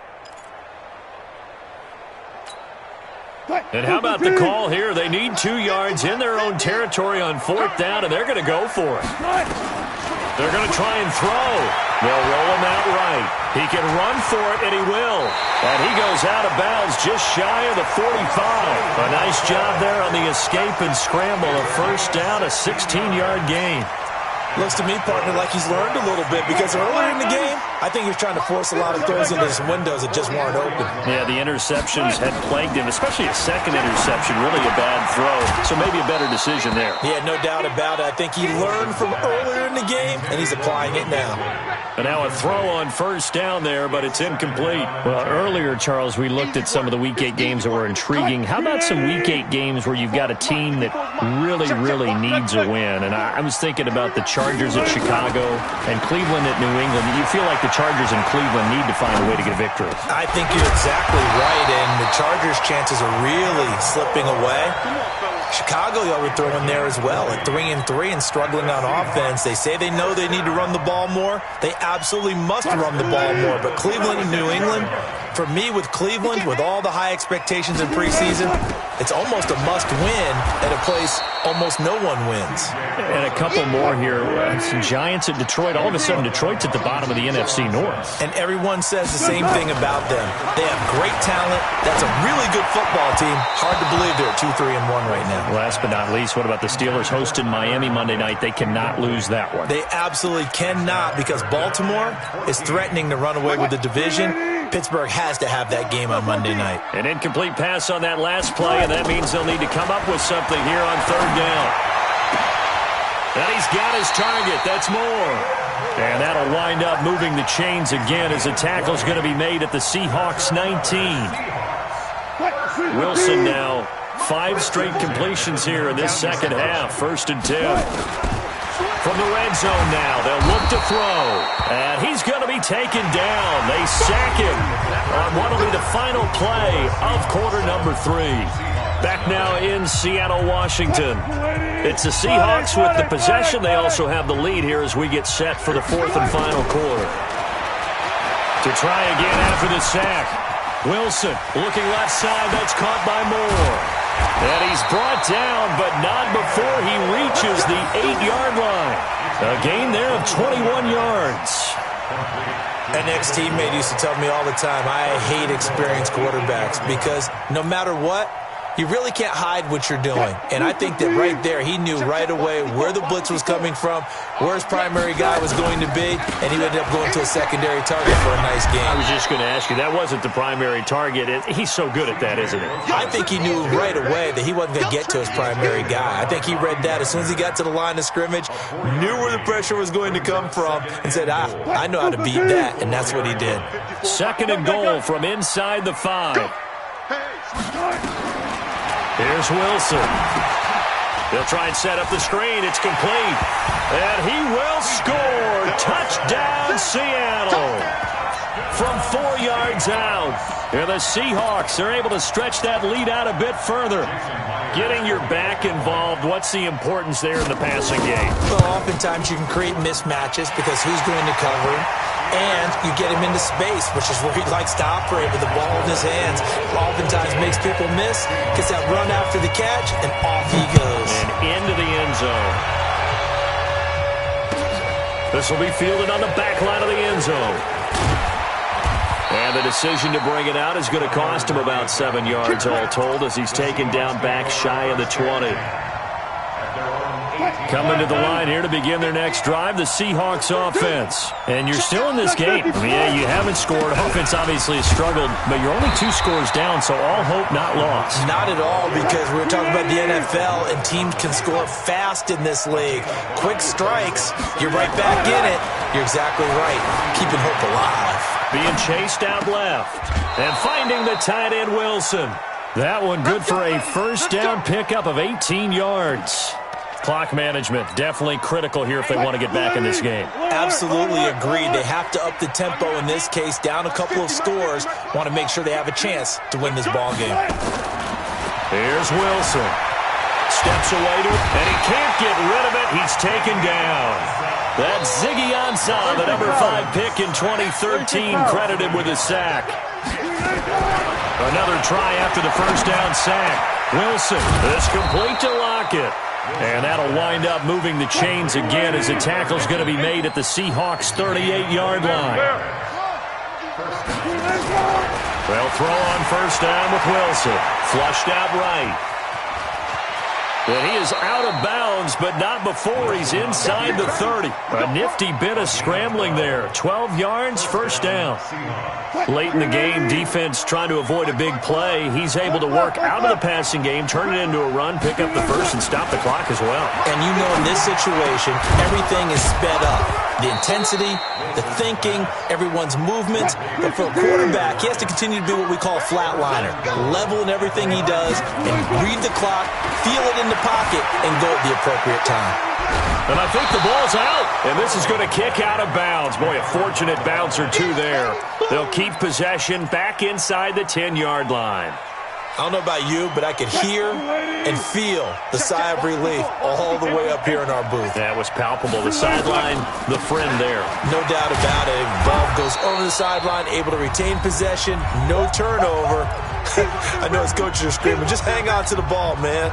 And how about the call here? They need 2 yards in their own territory on 4th down, and they're going to go for it. They're going to try and throw. They'll roll him out right. He can run for it, and he will. And he goes out of bounds just shy of the 45. A nice job there on the escape and scramble. A 1st down, a 16-yard gain. Looks to me, partner, like he's learned a little bit because earlier in the game, I think he was trying to force a lot of throws into some windows that just weren't open. Yeah, the interceptions had plagued him, especially a second interception, really a bad throw. So maybe a better decision there. Yeah, no doubt about it. I think he learned from earlier in the game, and he's applying it now. And now a throw on 1st down there, but it's incomplete. Well, earlier, Charles, we looked at some of the Week 8 games that were intriguing. How about some Week 8 games where you've got a team that really, really needs a win? And I was thinking about the Chargers at Chicago and Cleveland at New England. You feel like the Chargers and Cleveland need to find a way to get a victory. I think you're exactly right, and the Chargers' chances are really slipping away. Chicago, y'all were throwing there as well at 3-3 and struggling on offense. They say they know they need to run the ball more. They absolutely must run the ball more. But Cleveland and New England, for me with Cleveland, with all the high expectations in preseason, it's almost a must-win at a place almost no one wins. And a couple more here. Some Giants at Detroit. All of a sudden, Detroit's at the bottom of the NFC North. And everyone says the same thing about them. They have great talent. That's a really good football team. Hard to believe they're 2-3-1 right now. Last but not least, what about the Steelers hosting Miami Monday night? They cannot lose that one. They absolutely cannot because Baltimore is threatening to run away with the division. Pittsburgh has to have that game on Monday night. An incomplete pass on that last play, and that means they'll need to come up with something here on 3rd down. And he's got his target. That's more. And that'll wind up moving the chains again as the tackle's going to be made at the Seahawks 19. Wilson now 5 straight completions here in this second half. 1st and 10. From the red zone now, they'll look to throw. And he's going to be taken down. They sack him on what will be the final play of quarter number 3. Back now in Seattle, Washington. It's the Seahawks with the possession. They also have the lead here as we get set for the 4th and final quarter. To try again after the sack. Wilson looking left side. That's caught by Moore. And he's brought down, but not before he reaches the 8-yard line. A gain there of 21 yards. An ex-teammate used to tell me all the time, I hate experienced quarterbacks because no matter what, you really can't hide what you're doing. And I think that right there, he knew right away where the blitz was coming from, where his primary guy was going to be, and he ended up going to a secondary target for a nice game. I was just going to ask you, that wasn't the primary target. He's so good at that, isn't he? I think he knew right away that he wasn't going to get to his primary guy. I think he read that as soon as he got to the line of scrimmage, knew where the pressure was going to come from, and said, I know how to beat that, and that's what he did. 2nd and goal from inside the 5. Here's Wilson. They'll try and set up the screen. It's complete. And he will score. Touchdown, Seattle. From 4 yards out. And the Seahawks are able to stretch that lead out a bit further. Getting your back involved, what's the importance there in the passing game? Well, oftentimes you can create mismatches because who's going to cover? And you get him into space, which is where he likes to operate with the ball in his hands. Oftentimes makes people miss, gets that run after the catch, and off he goes. And into the end zone. This will be fielded on the back line of the end zone. And the decision to bring it out is going to cost him about 7 yards all told as he's taken down back shy of the 20. Coming to the line here to begin their next drive, the Seahawks offense. And you're still in this game. I mean, yeah, you haven't scored. Offense obviously has struggled, but you're only 2 scores down, so all hope not lost. Not at all, because we're talking about the NFL, and teams can score fast in this league. Quick strikes, you're right back in it. You're exactly right. Keeping hope alive. Being chased out left. And finding the tight end, Wilson. That one good for a first down pickup of 18 yards. Clock management, definitely critical here if they want to get back in this game. Absolutely agreed. They have to up the tempo in this case, down a couple of scores. Want to make sure they have a chance to win this ball game. Here's Wilson. Steps away to it, and he can't get rid of it. He's taken down. That's Ziggy Ansah, the number 5 pick in 2013, credited with a sack. Another try after the first down sack. Wilson is complete to Lockett. And that'll wind up moving the chains again as the tackle's going to be made at the Seahawks' 38-yard line. They'll throw on first down with Wilson. Flushed out right. And he is out of bounds, but not before he's inside the 30. A nifty bit of scrambling there. 12 yards, first down. Late in the game, defense trying to avoid a big play. He's able to work out of the passing game, turn it into a run, pick up the first, and stop the clock as well. And you know in this situation, everything is sped up. The intensity, the thinking, everyone's movement. But for a quarterback, he has to continue to be what we call a flatliner. Level in everything he does and read the clock, feel it in the pocket, and go at the appropriate time. And I think the ball's out. And this is going to kick out of bounds. Boy, a fortunate bounce or two there. They'll keep possession back inside the 10-yard line. I don't know about you, but I could hear and feel the sigh of relief all the way up here in our booth. That was palpable. The sideline, the friend there. No doubt about it. Ball goes over the sideline, able to retain possession, no turnover. I know his coaches are screaming, just hang on to the ball, man.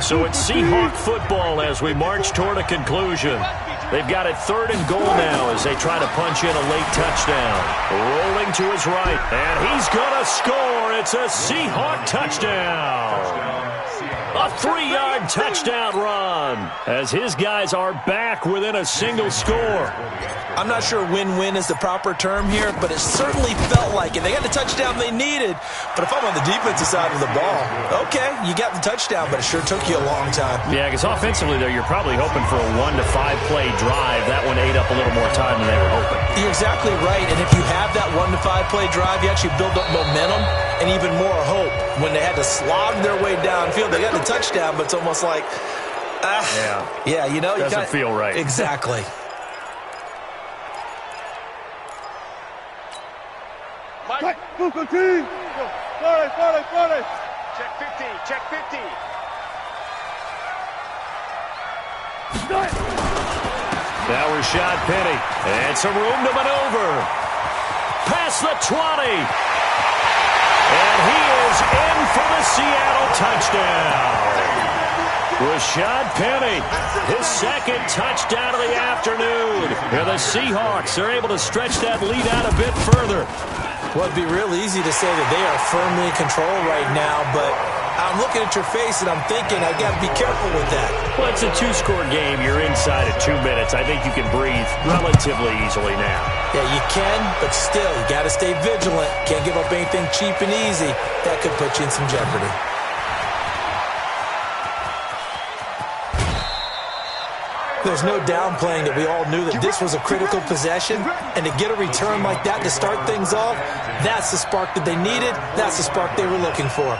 So it's Seahawk football as we march toward a conclusion. They've got it 3rd and goal now as they try to punch in a late touchdown. Rolling to his right, and he's going to score. It's a Seahawk touchdown. A 3-yard touchdown run as his guys are back within a single score. I'm not sure win-win is the proper term here, but it certainly felt like it. They got the touchdown they needed, but if I'm on the defensive side of the ball, okay, you got the touchdown, but it sure took you a long time. Yeah, because offensively, though, you're probably hoping for a 1 to 5 play drive. That one ate up a little more time than they were hoping. You're exactly right, and if you have that 1 to 5 play drive, you actually build up momentum and even more hope. When they had to slog their way downfield, they got the touchdown, but it's almost like, yeah, you know, doesn't feel right. Exactly. Check 15, check 15. Now Rashad Penny, and some room to maneuver. Past the 20. And he is in for the Seattle touchdown. Rashad Penny, his 2nd touchdown of the afternoon. And the Seahawks are able to stretch that lead out a bit further. Well, it'd be real easy to say that they are firmly in control right now, but I'm looking at your face and I'm thinking I got to be careful with that. Well, it's a 2-score game. You're inside at 2 minutes. I think you can breathe relatively easily now. Yeah, you can, but still, you got to stay vigilant. Can't give up anything cheap and easy. That could put you in some jeopardy. There's no downplaying that we all knew that this was a critical possession, and to get a return like that to start things off, that's the spark that they needed. That's the spark they were looking for.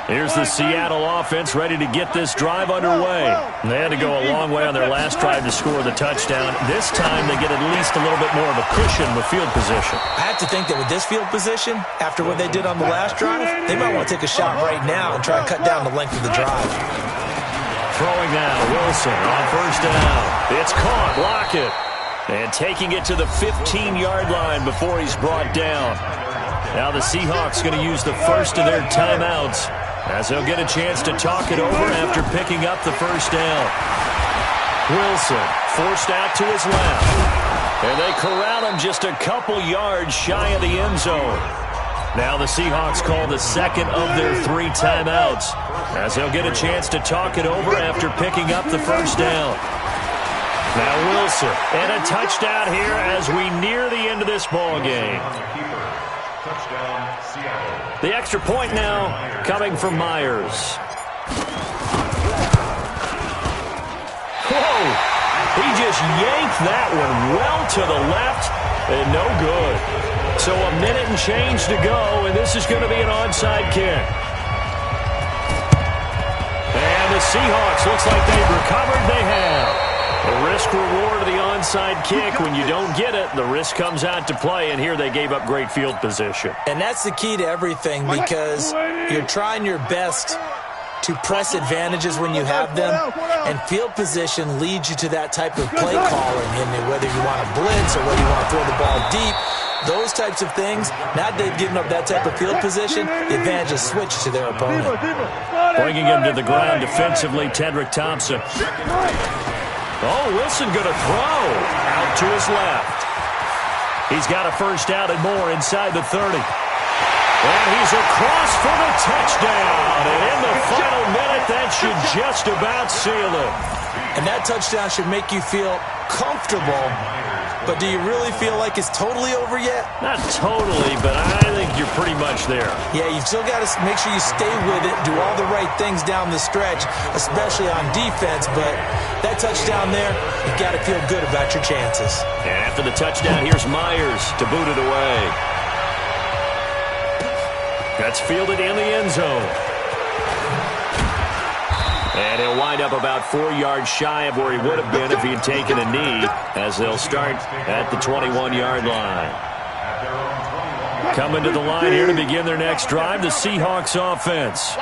Here's the Seattle offense ready to get this drive underway. They had to go a long way on their last drive to score the touchdown. This time they get at least a little bit more of a cushion with field position. I have to think that with this field position, after what they did on the last drive, they might want to take a shot right now and try to cut down the length of the drive. Throwing now, Wilson on first down. It's caught, Lockett. And taking it to the 15-yard line before he's brought down. Now the Seahawks going to use the first of their timeouts as they'll get a chance to talk it over after picking up the first down. Wilson forced out to his left. And they corral him just a couple yards shy of the end zone. Now the Seahawks call the second of their 3 timeouts, as they'll get a chance to talk it over after picking up the first down. Now Wilson, and a touchdown here as we near the end of this ball game. The extra point now coming from Myers. Whoa! He just yanked that one well to the left, and no good. So a minute and change to go, and this is going to be an onside kick. And the Seahawks, looks like they've recovered. They have. The risk-reward of the onside kick, when you don't get it, the risk comes out to play, and here they gave up great field position. And that's the key to everything, because you're trying your best to press advantages when you have them, and field position leads you to that type of play calling, and whether you want to blitz or whether you want to throw the ball deep, those types of things. Now they've given up that type of field position, the advantage is switched to their opponent. Bringing him to the ground defensively, Tedrick Thompson. Oh, Wilson going to throw out to his left. He's got a first down and more inside the 30. And he's across for the touchdown. And in the final minute, that should just about seal it. And that touchdown should make you feel comfortable. But do you really feel like it's totally over yet? Not totally, but I think you're pretty much there. Yeah, you've still got to make sure you stay with it, do all the right things down the stretch, especially on defense. But that touchdown there, you've got to feel good about your chances. And after the touchdown, here's Myers to boot it away. That's fielded in the end zone. And he'll wind up about 4 yards shy of where he would have been if he had taken a knee, as they'll start at the 21-yard line. Coming to the line here to begin their next drive, the Seahawks offense.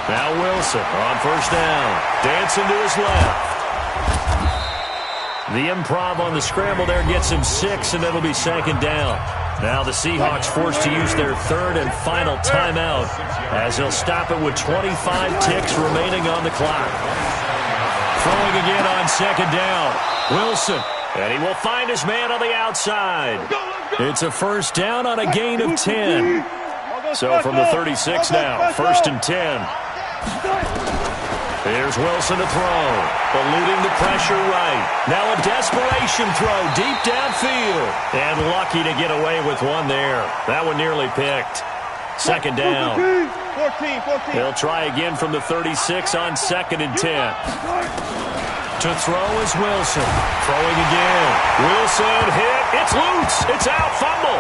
Now Wilson on first down, dancing to his left. The improv on the scramble there gets him 6, and it'll be second down. Now the Seahawks forced to use their third and final timeout, as they'll stop it with 25 ticks remaining on the clock. Throwing again on second down. Wilson, and he will find his man on the outside. It's a first down on a gain of 10. So from the 36 now, first and 10. Here's Wilson to throw, eluding the pressure right. Now a desperation throw deep downfield. And lucky to get away with one there. That one nearly picked. Second down. 14. He'll try again from the 36 on second and 10. To throw is Wilson. Throwing again. Wilson hit. It's loose. It's out. Fumble.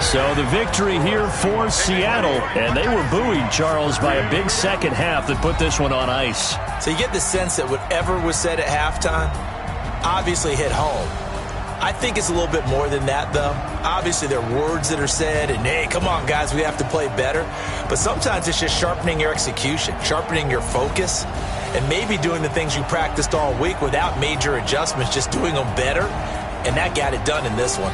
So the victory here for Seattle, and they were buoyed, Charles, by a big second half that put this one on ice. So you get the sense that whatever was said at halftime obviously hit home. I think it's a little bit more than that, though. Obviously, there are words that are said, and, hey, come on, guys, we have to play better. But sometimes it's just sharpening your execution, sharpening your focus, and maybe doing the things you practiced all week without major adjustments, just doing them better, and that got it done in this one.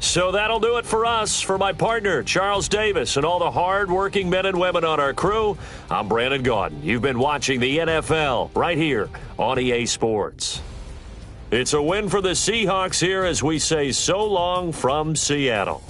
So that'll do it for us. For my partner, Charles Davis, and all the hard-working men and women on our crew, I'm Brandon Gaudin. You've been watching the NFL right here on EA Sports. It's a win for the Seahawks here as we say so long from Seattle.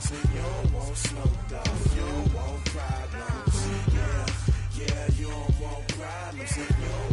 problems. You don't want smoke, dog. You don't want problems. Yeah, you don't want problems. You don't